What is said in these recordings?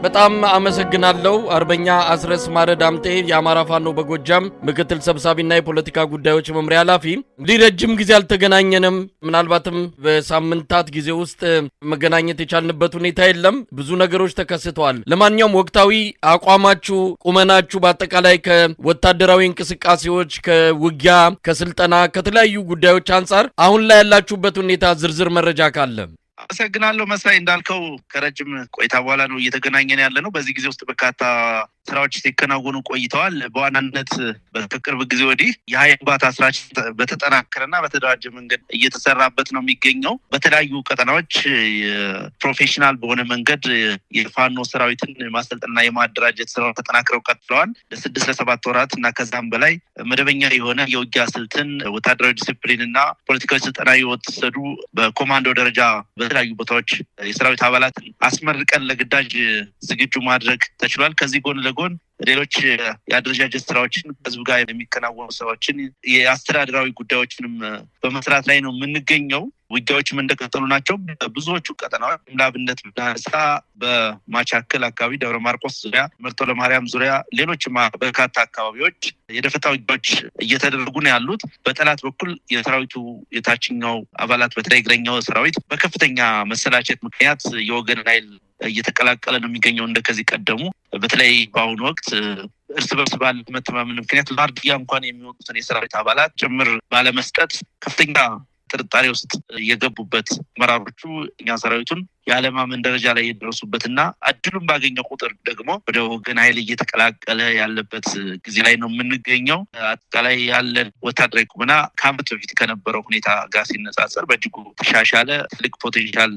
በጣም አመሰግናለሁ አርበኛ አስረስ ማረዳምጤ የአማራ ፋኖ በጎጃም ምክትል ሰብሳቢና የፖለቲካ ጉዳዮች መምሪያ ኃላፊ። ረጅም ጊዜ አልተገናኘንም። ምናልባትም በሳምንታት ጊዜ ውስጥ መገናኘት የቻልንበት ሁኔታ የለም። ብዙ ነገሮች ተከስተዋል። ለማንኛውም ወቅታዊ አቋማችሁ፣ ቁመናችሁ በአጠቃላይ ከወታደራዊ እንቅስቃሴዎች፣ ከውጊያ፣ ከስልጠና፣ ከተለያዩ ጉዳዮች አንፃር አሁን ላይ ያላችሁበት ሁኔታ ዝርዝር መረጃ ካለ አመሰግናለሁ መሳይ። እንዳልከው ከረጅም ቆይታ በኋላ ነው እየተገናኘን ያለነው። በዚህ ጊዜ ውስጥ በርካታ ስራዎች ሲከናወኑ ቆይተዋል። በዋናነት በቅርብ ጊዜ ወዲህ የኃይል ግንባታ ስራችን በተጠናከረና በተደራጀ መንገድ እየተሰራበት ነው የሚገኘው። በተለያዩ ቀጠናዎች ፕሮፌሽናል በሆነ መንገድ የፋኖ ሰራዊትን ማሰልጠንና የማደራጀት ስራዎች ተጠናክረው ቀጥለዋል። ለ6-7 ወራት እና ከዛም በላይ መደበኛ የሆነ የውጊያ ስልትን፣ ወታደራዊ ዲሲፕሊንና ፖለቲካዊ ስልጠና የወሰዱ በኮማንዶ ደረጃ በተለያዩ ቦታዎች የሰራዊት አባላትን አስመርቀን ለግዳጅ ዝግጁ ማድረግ ተችሏል። ከዚህ ጎን ለጎን ሌሎች የአደረጃጀት ስራዎችን ህዝብ ጋር የሚከናወኑ ስራዎችን የአስተዳደራዊ ጉዳዮችንም በመስራት ላይ ነው የምንገኘው። ውጊያዎችም እንደቀጠሉ ናቸው። ብዙዎቹ ቀጠናዎች ለአብነት ብናነሳ በማቻከል አካባቢ፣ ደብረ ማርቆስ ዙሪያ፣ መርጦ ለማርያም ዙሪያ፣ ሌሎችም በርካታ አካባቢዎች የደፈጣ ውጊያዎች እየተደረጉ ነው ያሉት። በጠላት በኩል የሰራዊቱ የታችኛው አባላት በተለይ እግረኛው ሰራዊት በከፍተኛ መሰላቸት ምክንያት የወገን ኃይል እየተቀላቀለ ነው የሚገኘው። እንደከዚህ ቀደሙ በተለይ በአሁኑ ወቅት እርስ በርስ ባለመተማመን ምክንያት ለአርድያ እንኳን የሚወጡትን የሰራዊት አባላት ጭምር ባለመስጠት ከፍተኛ ጥርጣሬ ውስጥ የገቡበት አመራሮቹ እኛ ሰራዊቱን የዓለማመን ደረጃ ላይ የደረሱበትና እድሉን ባገኘው ቁጥር ደግሞ ወደ ወገን ኃይል እየተቀላቀለ ያለበት ጊዜ ላይ ነው የምንገኘው። አጠቃላይ ያለን ወታደራዊ ቁመና ከዓመት በፊት ከነበረው ሁኔታ ጋር ሲነጻጸር በእጅጉ ተሻሻለ። ትልቅ ፖቴንሻል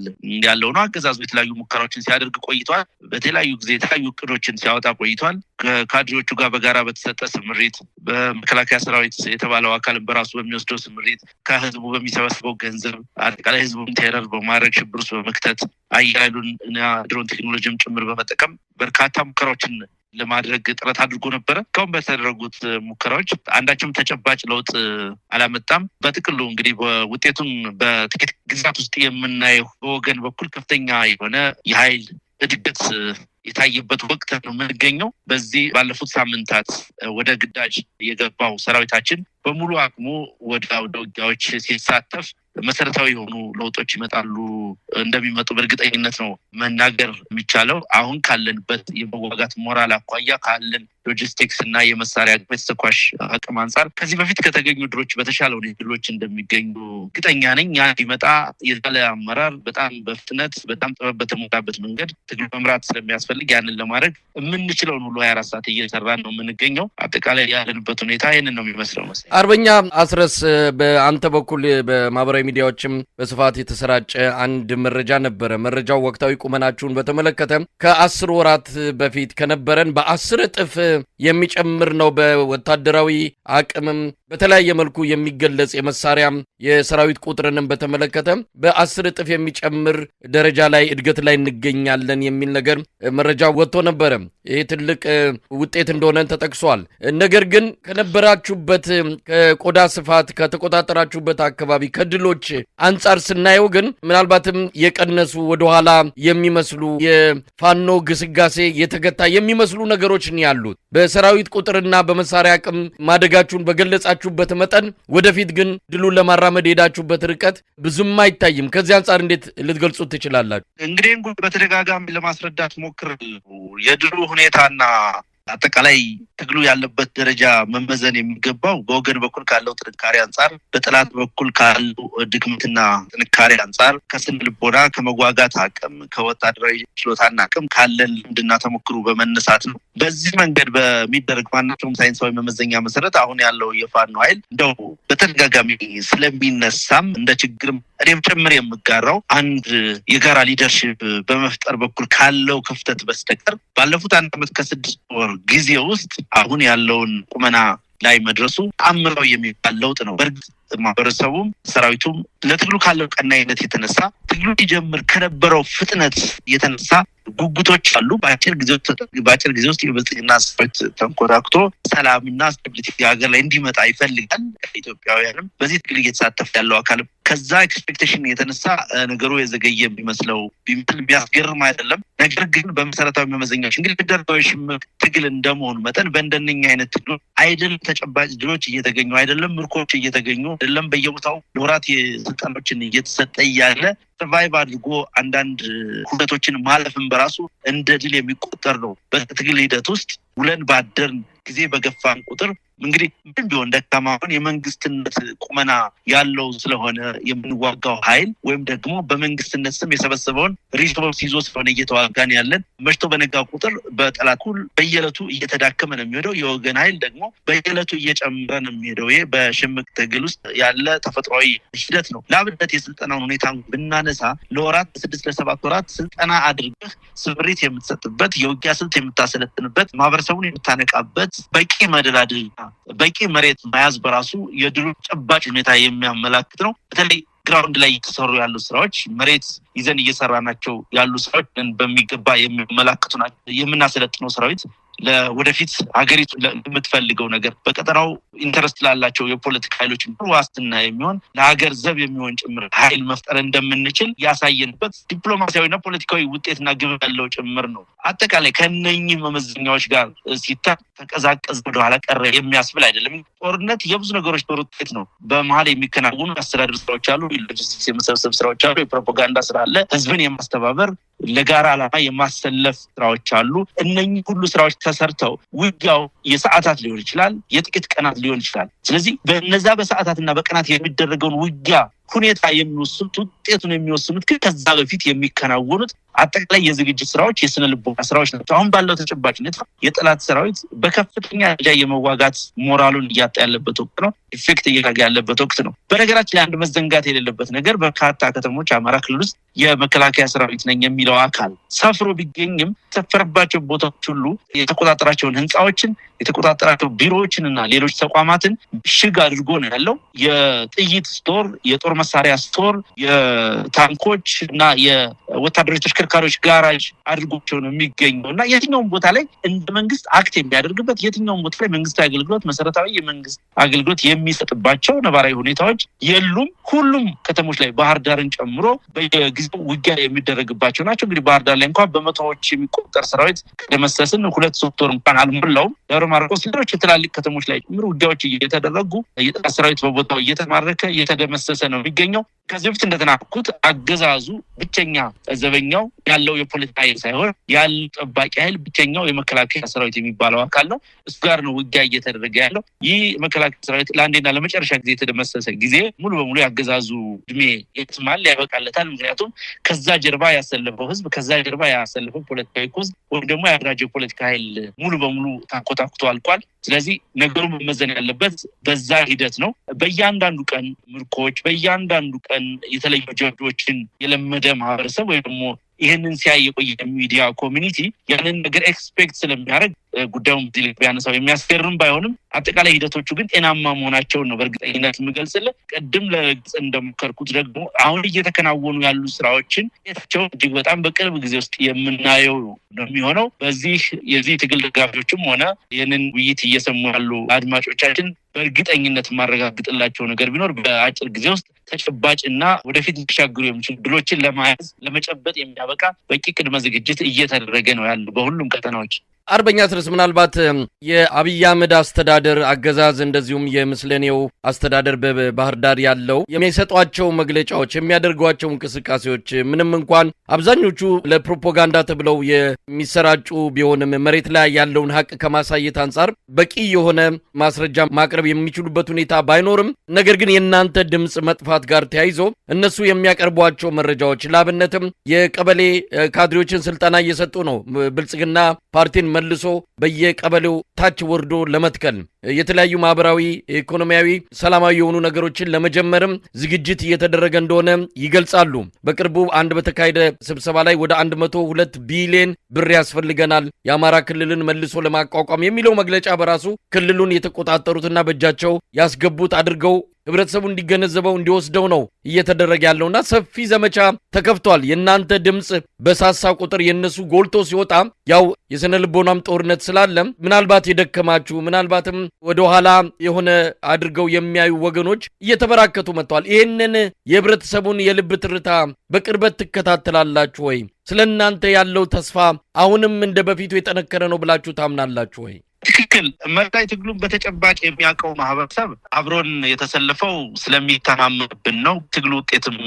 ያለው ነው። አገዛዙ የተለያዩ ሙከራዎችን ሲያደርግ ቆይቷል። በተለያዩ ጊዜ የተለያዩ እቅዶችን ሲያወጣ ቆይቷል። ከካድሬዎቹ ጋር በጋራ በተሰጠ ስምሪት፣ በመከላከያ ሰራዊት የተባለው አካልን በራሱ በሚወስደው ስምሪት፣ ከህዝቡ በሚሰበስበው ገንዘብ አጠቃላይ ህዝቡን ቴረር በማድረግ ሽብር ውስጥ በመክተት አየር ኃይሉን እና ድሮን ቴክኖሎጂም ጭምር በመጠቀም በርካታ ሙከራዎችን ለማድረግ ጥረት አድርጎ ነበረ። እስካሁን በተደረጉት ሙከራዎች አንዳችም ተጨባጭ ለውጥ አላመጣም። በጥቅሉ እንግዲህ ውጤቱን በጥቂት ግዛት ውስጥ የምናየው በወገን በኩል ከፍተኛ የሆነ የኃይል እድገት የታየበት ወቅት ነው የምንገኘው። በዚህ ባለፉት ሳምንታት ወደ ግዳጅ የገባው ሰራዊታችን በሙሉ አቅሙ ወደ ውጊያዎች ሲሳተፍ መሰረታዊ የሆኑ ለውጦች ይመጣሉ እንደሚመጡ በእርግጠኝነት ነው መናገር የሚቻለው። አሁን ካለንበት የመዋጋት ሞራል አኳያ ካለን ሎጂስቲክስ እና የመሳሪያ ተኳሽ አቅም አንጻር ከዚህ በፊት ከተገኙ ድሮች በተሻለ ድሎች እንደሚገኙ እርግጠኛ ነኝ። ያ ሊመጣ የተለ አመራር በጣም በፍጥነት በጣም ጥበብ በተሞላበት መንገድ ትግል መምራት ስለሚያስፈልግ ያንን ለማድረግ የምንችለውን ሁሉ 24 ሰዓት እየሰራን ነው የምንገኘው። አጠቃላይ ያለንበት ሁኔታ ይህንን ነው የሚመስለው። አርበኛ አስረስ፣ በአንተ በኩል በማህበራዊ ሚዲያዎችም በስፋት የተሰራጨ አንድ መረጃ ነበረ። መረጃው ወቅታዊ ቁመናችሁን በተመለከተ ከ10 ወራት በፊት ከነበረን በ10 እጥፍ የሚጨምር ነው። በወታደራዊ አቅምም በተለያየ መልኩ የሚገለጽ የመሳሪያም የሰራዊት ቁጥርንም በተመለከተ በ10 እጥፍ የሚጨምር ደረጃ ላይ እድገት ላይ እንገኛለን የሚል ነገር መረጃ ወጥቶ ነበረ። ይህ ትልቅ ውጤት እንደሆነ ተጠቅሷል። ነገር ግን ከነበራችሁበት ከቆዳ ስፋት ከተቆጣጠራችሁበት አካባቢ ከድሎች አንጻር ስናየው ግን ምናልባትም የቀነሱ ወደኋላ የሚመስሉ የፋኖ ግስጋሴ የተገታ የሚመስሉ ነገሮች ነው ያሉት። በሰራዊት ቁጥርና በመሳሪያ አቅም ማደጋችሁን በገለጻችሁበት መጠን ወደፊት ግን ድሉን ለማራመድ ሄዳችሁበት ርቀት ብዙም አይታይም። ከዚህ አንጻር እንዴት ልትገልጹት ትችላላችሁ? እንግዲህ በተደጋጋሚ ለማስረዳት ሞክር የድሉ ሁኔታና አጠቃላይ ትግሉ ያለበት ደረጃ መመዘን የሚገባው በወገን በኩል ካለው ጥንካሬ አንጻር፣ በጠላት በኩል ካለው ድክመትና ጥንካሬ አንጻር፣ ከስነ ልቦና ከመዋጋት አቅም ከወታደራዊ ችሎታና አቅም ካለን ልምድና ተሞክሮ በመነሳት ነው። በዚህ መንገድ በሚደረግ ማናቸውም ሳይንሳዊ መመዘኛ መሰረት አሁን ያለው የፋኖ ኃይል እንደው በተደጋጋሚ ስለሚነሳም እንደ ችግርም እኔም ጭምር የምጋራው አንድ የጋራ ሊደርሽፕ በመፍጠር በኩል ካለው ክፍተት በስተቀር ባለፉት 1 ዓመት ከ6 ወር ጊዜ ውስጥ አሁን ያለውን ቁመና ላይ መድረሱ አምራዊ የሚባል ለውጥ ነው። በእርግጥ ማህበረሰቡም ሰራዊቱም ለትግሉ ካለው ቀናይነት የተነሳ ትግሉ ሲጀምር ከነበረው ፍጥነት የተነሳ ጉጉቶች አሉ። በአጭር ጊዜ ውስጥ የብልጽግና ሰራዊት ተንኮራክቶ ሰላምና ስታቢሊቲ ሀገር ላይ እንዲመጣ ይፈልጋል። ኢትዮጵያውያንም በዚህ ትግል እየተሳተፈ ያለው አካል ከዛ ኤክስፔክቴሽን የተነሳ ነገሩ የዘገየ የሚመስለው ቢያስገርም አይደለም። ነገር ግን በመሰረታዊ መመዘኛዎች እንግዲህ ተደርገው ሽምቅ ትግል እንደመሆኑ መጠን በእንደነኛ አይነት ትግል አይደለም ተጨባጭ ድሎች እየተገኙ አይደለም ምርኮች እየተገኙ አይደለም በየቦታው ለወራት የስልጣኖችን እየተሰጠ እያለ ሰርቫይቭ አድርጎ አንዳንድ ሁነቶችን ማለፍን በራሱ እንደ ድል የሚቆጠር ነው። በትግል ሂደት ውስጥ ውለን ባደርን ጊዜ በገፋን ቁጥር እንግዲህ ምን ቢሆን ደካማውን የመንግስትነት ቁመና ያለው ስለሆነ የምንዋጋው ኃይል ወይም ደግሞ በመንግስትነት ስም የሰበሰበውን ሪሶርስ ይዞ ስለሆነ እየተዋጋን ያለን መሽቶ በነጋ ቁጥር በጠላት ሁሉ በየዕለቱ እየተዳከመ ነው የሚሄደው። የወገን ኃይል ደግሞ በየዕለቱ እየጨመረ ነው የሚሄደው። ይሄ በሽምቅ ትግል ውስጥ ያለ ተፈጥሯዊ ሂደት ነው። ለአብነት የስልጠናውን ሁኔታ ብናነሳ ለወራት 6 ለ7 ወራት ስልጠና አድርገህ ስምሪት የምትሰጥበት የውጊያ ስልት የምታሰለጥንበት ማህበረሰቡን የምታነቃበት በቂ መደላድል በቂ መሬት መያዝ በራሱ የድሉ ተጨባጭ ሁኔታ የሚያመላክት ነው። በተለይ ግራውንድ ላይ የተሰሩ ያሉ ስራዎች መሬት ይዘን እየሰራናቸው ያሉ ስራዎች በሚገባ የሚያመላክቱ ናቸው። የምናሰለጥነው ሰራዊት ለወደፊት ሀገሪቱ ለምትፈልገው ነገር በቀጠናው ኢንተረስት ላላቸው የፖለቲካ ኃይሎች ዋስትና የሚሆን ለሀገር ዘብ የሚሆን ጭምር ኃይል መፍጠር እንደምንችል ያሳየንበት ዲፕሎማሲያዊና ፖለቲካዊ ውጤትና ግብ ያለው ጭምር ነው። አጠቃላይ ከነኚህ መመዘኛዎች ጋር ሲታይ ተቀዛቀዝ ወደኋላ ቀረ የሚያስብል አይደለም። ጦርነት የብዙ ነገሮች ውጤት ነው። በመሀል የሚከናወኑ አስተዳደር ስራዎች አሉ፣ ሎጂስቲክስ የመሰብሰብ ስራዎች አሉ፣ የፕሮፓጋንዳ ስራ አለ፣ ህዝብን የማስተባበር ለጋራ ዓላማ የማሰለፍ ስራዎች አሉ። እነኚህ ሁሉ ስራዎች ተሰርተው ውጊያው የሰዓታት ሊሆን ይችላል፣ የጥቂት ቀናት ሊሆን ይችላል። ስለዚህ በእነዛ በሰዓታትና በቀናት የሚደረገውን ውጊያ ሁኔታ የሚወስኑት ውጤቱን የሚወስኑት ግን ከዛ በፊት የሚከናወኑት አጠቃላይ የዝግጅት ስራዎች የስነ ልቦና ስራዎች ናቸው። አሁን ባለው ተጨባጭ ሁኔታ የጠላት ሰራዊት በከፍተኛ ደረጃ የመዋጋት ሞራሉን እያጣ ያለበት ወቅት ነው። ኢፌክት እያደረገ ያለበት ወቅት ነው። በነገራችን ላይ አንድ መዘንጋት የሌለበት ነገር በርካታ ከተሞች አማራ ክልል ውስጥ የመከላከያ ሰራዊት ነኝ የሚለው አካል ሰፍሮ ቢገኝም ሰፈረባቸው ቦታዎች ሁሉ የተቆጣጠራቸውን ህንፃዎችን የተቆጣጠራቸው ቢሮዎችንና ሌሎች ተቋማትን ሽግ አድርጎ ነው ያለው። የጥይት ስቶር፣ የጦር መሳሪያ ስቶር፣ የታንኮች እና የወታደራዊ ተሽከርካሪዎች ጋራጅ አድርጎቸው ነው የሚገኘው እና የትኛውም ቦታ ላይ እንደ መንግስት አክት የሚያደርግበት የትኛውም ቦታ ላይ መንግስታዊ አገልግሎት መሰረታዊ የመንግስት አገልግሎት የሚሰጥባቸው ነባራዊ ሁኔታዎች የሉም። ሁሉም ከተሞች ላይ ባህር ዳርን ጨምሮ በየጊዜው ውጊያ የሚደረግባቸው ናቸው። እንግዲህ ባህር ዳር ላይ እንኳን በመቶዎች የሚቆጠር ሰራዊት ከደመሰስን 2-3 ወር እንኳን አልሞላውም። ደብረ ማርቆስ ሌሎች የትላልቅ ከተሞች ላይ ጭምር ውጊያዎች እየተደረጉ የጠላት ሰራዊት በቦታው እየተማረከ እየተደመሰሰ ነው የሚገኘው። ከዚህ በፊት እንደተናገርኩት አገዛዙ ብቸኛ ዘበኛው ያለው የፖለቲካ ኃይል ሳይሆን ያለው ጠባቂ ኃይል ብቸኛው የመከላከያ ሰራዊት የሚባለው አካል ነው። እሱ ጋር ነው ውጊያ እየተደረገ ያለው። ይህ መከላከያ ሰራዊት ለአንዴና ለመጨረሻ ጊዜ የተደመሰሰ ጊዜ ሙሉ በሙሉ ያገዛዙ እድሜ የትማል ያበቃለታል። ምክንያቱም ከዛ ጀርባ ያሰለፈው ህዝብ ከዛ ጀርባ ያሰለፈው ፖለቲካዊ ኮዝ ወይም ደግሞ ያደራጀው ፖለቲካ ኃይል ሙሉ በሙሉ ታንኮታኩቶ አልቋል። ስለዚህ ነገሩ መመዘን ያለበት በዛ ሂደት ነው። በእያንዳንዱ ቀን ምርኮች፣ በእያንዳንዱ ቀን የተለዩ ጀብዶችን የለመደ ማህበረሰብ ወይ ደግሞ ይህንን ሲያይ የቆየ ሚዲያ ኮሚኒቲ ያንን ነገር ኤክስፔክት ስለሚያደርግ ጉዳዩን ቢያነሳው የሚያስገርም ባይሆንም አጠቃላይ ሂደቶቹ ግን ጤናማ መሆናቸውን ነው በእርግጠኝነት የምገልጽልህ። ቅድም ለግልጽ እንደሞከርኩት ደግሞ አሁን እየተከናወኑ ያሉ ስራዎችን ቸው እጅግ በጣም በቅርብ ጊዜ ውስጥ የምናየው ነው የሚሆነው። በዚህ የዚህ ትግል ደጋፊዎችም ሆነ ይህንን ውይይት እየሰሙ ያሉ አድማጮቻችን በእርግጠኝነት የማረጋግጥላቸው ነገር ቢኖር በአጭር ጊዜ ውስጥ ተጨባጭና ወደፊት ሊሻገሩ የሚችሉ ድሎችን ለመያዝ ለመጨበጥ የሚያበቃ በቂ ቅድመ ዝግጅት እየተደረገ ነው ያለው በሁሉም ቀጠናዎች። አርበኛ ትርስ ምናልባት የአብይ አህመድ አስተዳደር አገዛዝ እንደዚሁም የምስለኔው አስተዳደር በባህር ዳር ያለው የሚሰጧቸው መግለጫዎች የሚያደርጓቸው እንቅስቃሴዎች ምንም እንኳን አብዛኞቹ ለፕሮፓጋንዳ ተብለው የሚሰራጩ ቢሆንም መሬት ላይ ያለውን ሀቅ ከማሳየት አንጻር በቂ የሆነ ማስረጃ ማቅረብ የሚችሉበት ሁኔታ ባይኖርም ነገር ግን የእናንተ ድምጽ መጥፋት ጋር ተያይዞ እነሱ የሚያቀርቧቸው መረጃዎች ላብነትም የቀበሌ ካድሬዎችን ስልጠና እየሰጡ ነው። ብልጽግና ፓርቲን መልሶ በየቀበሌው ታች ወርዶ ለመትከል የተለያዩ ማህበራዊ፣ ኢኮኖሚያዊ፣ ሰላማዊ የሆኑ ነገሮችን ለመጀመርም ዝግጅት እየተደረገ እንደሆነ ይገልጻሉ። በቅርቡ አንድ በተካሄደ ስብሰባ ላይ ወደ 102 ቢሊዮን ብር ያስፈልገናል የአማራ ክልልን መልሶ ለማቋቋም የሚለው መግለጫ በራሱ ክልሉን የተቆጣጠሩትና በእጃቸው ያስገቡት አድርገው ህብረተሰቡ እንዲገነዘበው እንዲወስደው ነው እየተደረገ ያለውና ሰፊ ዘመቻ ተከፍቷል። የእናንተ ድምጽ በሳሳ ቁጥር የነሱ ጎልቶ ሲወጣ ያው የስነ ልቦናም ጦርነት ስላለ ምናልባት የደከማችሁ ምናልባትም ወደ ኋላ የሆነ አድርገው የሚያዩ ወገኖች እየተበራከቱ መጥተዋል። ይሄንን የህብረተሰቡን የልብ ትርታ በቅርበት ትከታተላላችሁ ወይ? ስለእናንተ ያለው ተስፋ አሁንም እንደ በፊቱ የጠነከረ ነው ብላችሁ ታምናላችሁ ወይ? ትክክል። መርዳይ ትግሉን በተጨባጭ የሚያውቀው ማህበረሰብ አብሮን የተሰለፈው ስለሚተማመንብን ነው። ትግሉ ውጤትም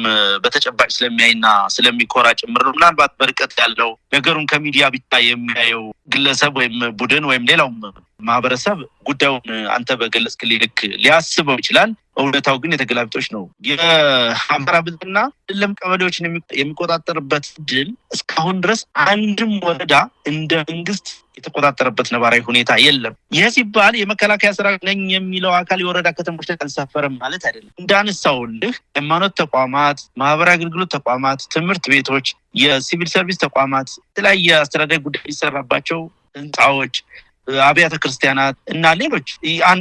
በተጨባጭ ስለሚያይና ስለሚኮራ ጭምር ነው። ምናልባት በርቀት ያለው ነገሩን ከሚዲያ ብቻ የሚያየው ግለሰብ ወይም ቡድን ወይም ሌላውም ማህበረሰብ ጉዳዩን አንተ በገለጽክልኝ ልክ ሊያስበው ይችላል። እውነታው ግን የተገላቢጦች ነው። የአማራ ብልጽግና ለም ቀበሌዎችን የሚቆጣጠርበት ድል እስካሁን ድረስ አንድም ወረዳ እንደ መንግስት የተቆጣጠረበት ነባራዊ ሁኔታ የለም። ይህ ሲባል የመከላከያ ሰራዊት ነኝ የሚለው አካል የወረዳ ከተሞች ላይ አልሰፈረም ማለት አይደለም። እንዳነሳውልህ ሃይማኖት ተቋማት፣ ማህበራዊ አገልግሎት ተቋማት፣ ትምህርት ቤቶች፣ የሲቪል ሰርቪስ ተቋማት፣ የተለያየ አስተዳደራዊ ጉዳይ የሚሰራባቸው ህንፃዎች፣ አብያተ ክርስቲያናት እና ሌሎች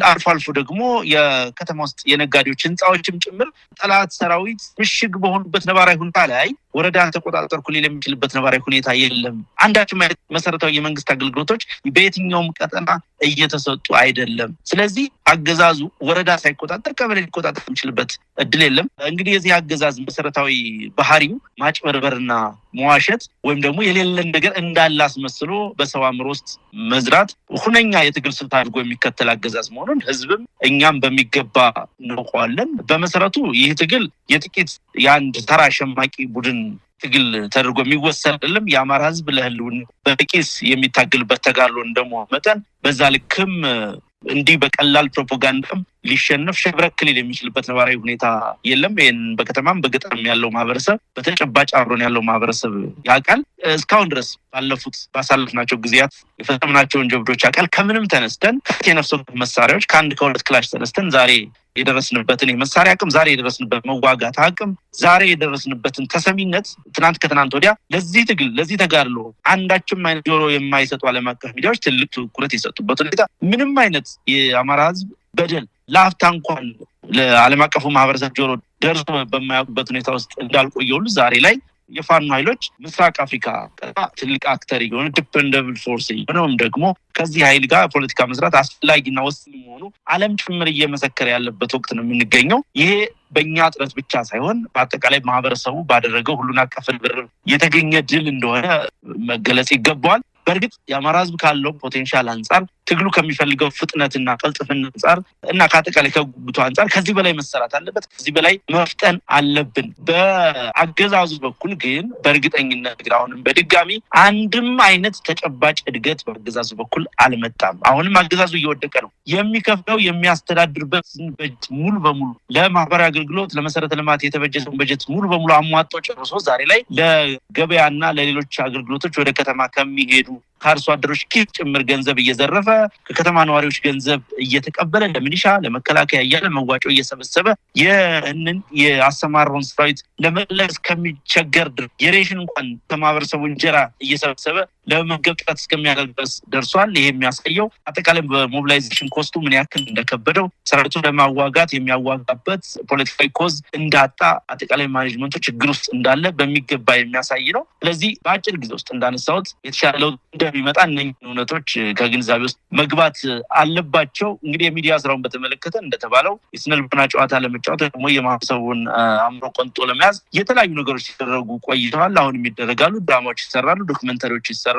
አልፎ አልፎ ደግሞ የከተማ ውስጥ የነጋዴዎች ህንፃዎችም ጭምር ጠላት ሰራዊት ምሽግ በሆኑበት ነባራዊ ሁኔታ ላይ ወረዳን ተቆጣጠርኩ ሊል የሚችልበት ነባራዊ ሁኔታ የለም። አንዳችም መሰረታዊ የመንግስት አገልግሎቶች በየትኛውም ቀጠና እየተሰጡ አይደለም። ስለዚህ አገዛዙ ወረዳ ሳይቆጣጠር ቀበሌ ሊቆጣጠር የሚችልበት እድል የለም። እንግዲህ የዚህ አገዛዝ መሰረታዊ ባህሪው ማጭበርበርና መዋሸት ወይም ደግሞ የሌለን ነገር እንዳለ አስመስሎ በሰው አእምሮ ውስጥ መዝራት ሁነኛ የትግል ስልት አድርጎ የሚከተል አገዛዝ መሆኑን ህዝብም እኛም በሚገባ እናውቀዋለን። በመሰረቱ ይህ ትግል የጥቂት የአንድ ተራ ሸማቂ ቡድን ትግል ተደርጎ የሚወሰድ አይደለም። የአማራ ህዝብ ለህልውና በቂስ የሚታገልበት ተጋድሎ እንደመሆኑ መጠን በዛ ልክም እንዲህ በቀላል ፕሮፓጋንዳም ሊሸነፍ ሸብረክ ሊል የሚችልበት ነባራዊ ሁኔታ የለም። ይህን በከተማም በገጠርም ያለው ማህበረሰብ በተጨባጭ አብሮን ያለው ማህበረሰብ ያውቃል። እስካሁን ድረስ ባሳለፍናቸው ጊዜያት የፈጸምናቸውን ጀብዶች ያውቃል። ከምንም ተነስተን የነፍስ ወከፍ መሳሪያዎች ከአንድ ከሁለት ክላሽ ተነስተን ዛሬ የደረስንበትን የመሳሪያ አቅም፣ ዛሬ የደረስንበት መዋጋት አቅም፣ ዛሬ የደረስንበትን ተሰሚነት ትናንት ከትናንት ወዲያ ለዚህ ትግል ለዚህ ተጋድሎ አንዳችም አይነት ጆሮ የማይሰጡ ዓለም አቀፍ ሚዲያዎች ትልቅ ትኩረት የሰጡበት ሁኔታ ምንም አይነት የአማራ ህዝብ በደል ለአፍታ እንኳን ለዓለም አቀፉ ማህበረሰብ ጆሮ ደርሶ በማያውቁበት ሁኔታ ውስጥ እንዳልቆየ ሁሉ ዛሬ ላይ የፋኖ ኃይሎች ምስራቅ አፍሪካ ትልቅ አክተር የሆነ ዲፔንደብል ፎርስ የሆነውም ደግሞ ከዚህ ኃይል ጋር ፖለቲካ መስራት አስፈላጊና ወሳኝ መሆኑ ዓለም ጭምር እየመሰከረ ያለበት ወቅት ነው የምንገኘው። ይሄ በእኛ ጥረት ብቻ ሳይሆን በአጠቃላይ ማህበረሰቡ ባደረገው ሁሉን አቀፍ ርብርብ የተገኘ ድል እንደሆነ መገለጽ ይገባዋል። በእርግጥ የአማራ ህዝብ ካለው ፖቴንሻል አንጻር ትግሉ ከሚፈልገው ፍጥነትና ቀልጥፍና አንጻር እና ከአጠቃላይ ከጉጉቱ አንጻር ከዚህ በላይ መሰራት አለበት፣ ከዚህ በላይ መፍጠን አለብን። በአገዛዙ በኩል ግን በእርግጠኝነት አሁንም በድጋሚ አንድም አይነት ተጨባጭ እድገት በአገዛዙ በኩል አልመጣም። አሁንም አገዛዙ እየወደቀ ነው። የሚከፍለው የሚያስተዳድርበት በጀት ሙሉ በሙሉ ለማህበራዊ አገልግሎት ለመሰረተ ልማት የተበጀተውን በጀት ሙሉ በሙሉ አሟጦ ጨርሶ ዛሬ ላይ ለገበያና ለሌሎች አገልግሎቶች ወደ ከተማ ከሚሄዱ ከአርሶ አደሮች ኪስ ጭምር ገንዘብ እየዘረፈ ከከተማ ነዋሪዎች ገንዘብ እየተቀበለ ለሚሊሻ ለመከላከያ እያለ መዋጮ እየሰበሰበ ይህንን የአሰማራውን ሰራዊት ለመለስ ከሚቸገር የሬሽን እንኳን ከማህበረሰቡ እንጀራ እየሰበሰበ ለመመገብ ጥረት እስከሚያደርግ ድረስ ደርሷል። ይሄ የሚያሳየው አጠቃላይ በሞቢላይዜሽን ኮስቱ ምን ያክል እንደከበደው ሰራዊቱ ለማዋጋት የሚያዋጋበት ፖለቲካዊ ኮዝ እንዳጣ አጠቃላይ ማኔጅመንቱ ችግር ውስጥ እንዳለ በሚገባ የሚያሳይ ነው። ስለዚህ በአጭር ጊዜ ውስጥ እንዳነሳሁት የተሻለው እንደሚመጣ እነኝህ እውነቶች ከግንዛቤ ውስጥ መግባት አለባቸው። እንግዲህ የሚዲያ ስራውን በተመለከተ እንደተባለው የስነ ልቦና ጨዋታ ለመጫወት ደግሞ የማህበረሰቡን አእምሮ ቆንጦ ለመያዝ የተለያዩ ነገሮች ሲደረጉ ቆይተዋል። አሁንም ይደረጋሉ። ድራማዎች ይሰራሉ፣ ዶክመንተሪዎች ይሰራሉ።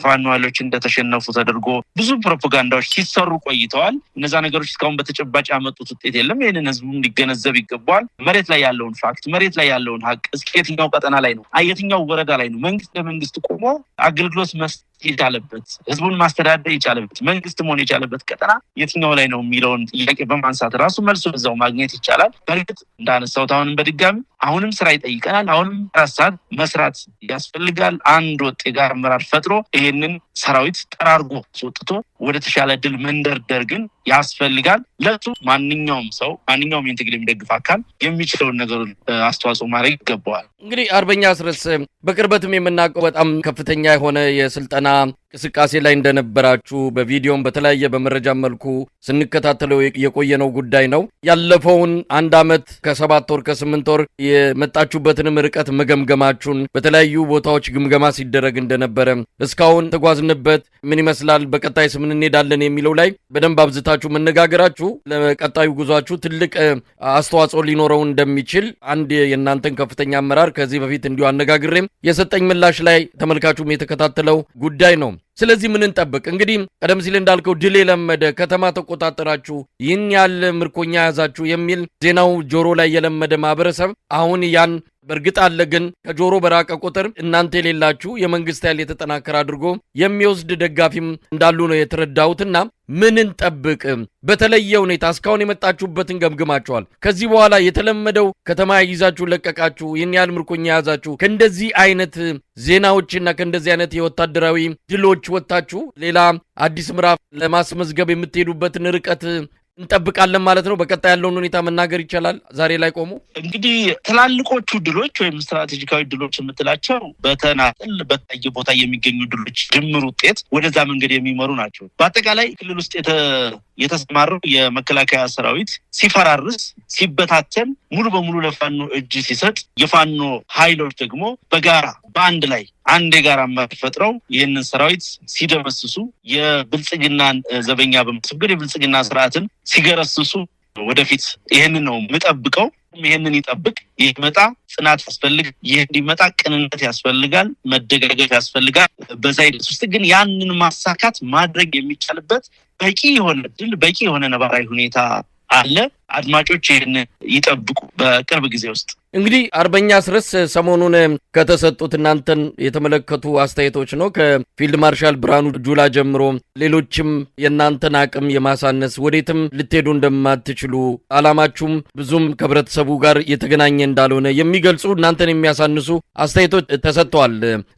ፋኖ ኃይሎች እንደተሸነፉ ተደርጎ ብዙ ፕሮፓጋንዳዎች ሲሰሩ ቆይተዋል። እነዛ ነገሮች እስካሁን በተጨባጭ ያመጡት ውጤት የለም። ይህንን ህዝቡ ሊገነዘብ ይገባዋል። መሬት ላይ ያለውን ፋክት፣ መሬት ላይ ያለውን ሀቅ እስኪ የትኛው ቀጠና ላይ ነው፣ የትኛው ወረዳ ላይ ነው መንግስት ለመንግስት ቆሞ አገልግሎት መስጠት የቻለበት ህዝቡን ማስተዳደር የቻለበት መንግስት መሆን የቻለበት ቀጠና የትኛው ላይ ነው የሚለውን ጥያቄ በማንሳት ራሱ መልሶ እዛው ማግኘት ይቻላል። በእርግጥ እንዳነሳሁት አሁንም በድጋሚ አሁንም ስራ ይጠይቀናል። አሁንም ራሳት መስራት ያስፈልጋል። አንድ ወጥ የጋራ አመራር ፈጥሮ ይሄንን ሰራዊት ጠራርጎ ወጥቶ ወደ ተሻለ ድል መንደርደር ግን ያስፈልጋል። ለሱ ማንኛውም ሰው ማንኛውም ይህን ትግል የሚደግፍ አካል የሚችለውን ነገር አስተዋጽኦ ማድረግ ይገባዋል። እንግዲህ አርበኛ አስረስ በቅርበትም የምናውቀው በጣም ከፍተኛ የሆነ የስልጠና እንቅስቃሴ ላይ እንደነበራችሁ በቪዲዮም በተለያየ በመረጃ መልኩ ስንከታተለው የቆየነው ጉዳይ ነው። ያለፈውን 1 ዓመት ከ7 ወር ከ8 ወር የመጣችሁበትንም ርቀት መገምገማችሁን በተለያዩ ቦታዎች ግምገማ ሲደረግ እንደነበረ እስካሁን ተጓዝንበት ምን ይመስላል በቀጣይስ ምን እንሄዳለን የሚለው ላይ በደንብ አብዝታችሁ መነጋገራችሁ ለቀጣዩ ጉዟችሁ ትልቅ አስተዋጽኦ ሊኖረው እንደሚችል አንድ የእናንተን ከፍተኛ አመራር ከዚህ በፊት እንዲሁ አነጋግሬም የሰጠኝ ምላሽ ላይ ተመልካቹም የተከታተለው ጉዳይ ነው። ስለዚህ ምን እንጠብቅ? እንግዲህ ቀደም ሲል እንዳልከው ድል የለመደ ከተማ ተቆጣጠራችሁ፣ ይህን ያህል ምርኮኛ ያዛችሁ የሚል ዜናው ጆሮ ላይ የለመደ ማህበረሰብ አሁን ያን በእርግጥ አለ፣ ግን ከጆሮ በራቀ ቁጥር እናንተ የሌላችሁ የመንግስት ኃይል የተጠናከረ አድርጎ የሚወስድ ደጋፊም እንዳሉ ነው የተረዳሁትና ምን እንጠብቅ? በተለየ ሁኔታ እስካሁን የመጣችሁበትን ገምግማችኋል። ከዚህ በኋላ የተለመደው ከተማ ይዛችሁ ለቀቃችሁ፣ ይህን ያህል ምርኮኛ ያዛችሁ፣ ከእንደዚህ አይነት ዜናዎችና ከእንደዚህ አይነት የወታደራዊ ድሎች ወጥታችሁ ሌላ አዲስ ምዕራፍ ለማስመዝገብ የምትሄዱበትን ርቀት እንጠብቃለን ማለት ነው። በቀጣይ ያለውን ሁኔታ መናገር ይቻላል። ዛሬ ላይ ቆሙ እንግዲህ ትላልቆቹ ድሎች ወይም ስትራቴጂካዊ ድሎች የምትላቸው በተናጥል በተለያየ ቦታ የሚገኙ ድሎች ድምር ውጤት ወደዛ መንገድ የሚመሩ ናቸው። በአጠቃላይ ክልል ውስጥ የተሰማረው የመከላከያ ሰራዊት ሲፈራርስ ሲበታተን ሙሉ በሙሉ ለፋኖ እጅ ሲሰጥ የፋኖ ኃይሎች ደግሞ በጋራ በአንድ ላይ አንድ የጋራ አመራር ፈጥረው ይህንን ሰራዊት ሲደመስሱ የብልጽግናን ዘበኛ በመስገድ የብልጽግና ስርዓትን ሲገረስሱ ወደፊት ይህንን ነው የምጠብቀው። ይህንን ይጠብቅ። ይመጣ ጽናት ያስፈልግ። ይህ እንዲመጣ ቅንነት ያስፈልጋል፣ መደጋገፍ ያስፈልጋል። በዛ ሂደት ውስጥ ግን ያንን ማሳካት ማድረግ የሚቻልበት በቂ የሆነ ድል በቂ የሆነ ነባራዊ ሁኔታ አለ። አድማጮች ይህን ይጠብቁ። በቅርብ ጊዜ ውስጥ እንግዲህ አርበኛ አስረስ ሰሞኑን ከተሰጡት እናንተን የተመለከቱ አስተያየቶች ነው ከፊልድ ማርሻል ብርሃኑ ጁላ ጀምሮ ሌሎችም የእናንተን አቅም የማሳነስ ወዴትም ልትሄዱ እንደማትችሉ አላማችሁም ብዙም ከህብረተሰቡ ጋር የተገናኘ እንዳልሆነ የሚገልጹ እናንተን የሚያሳንሱ አስተያየቶች ተሰጥተዋል።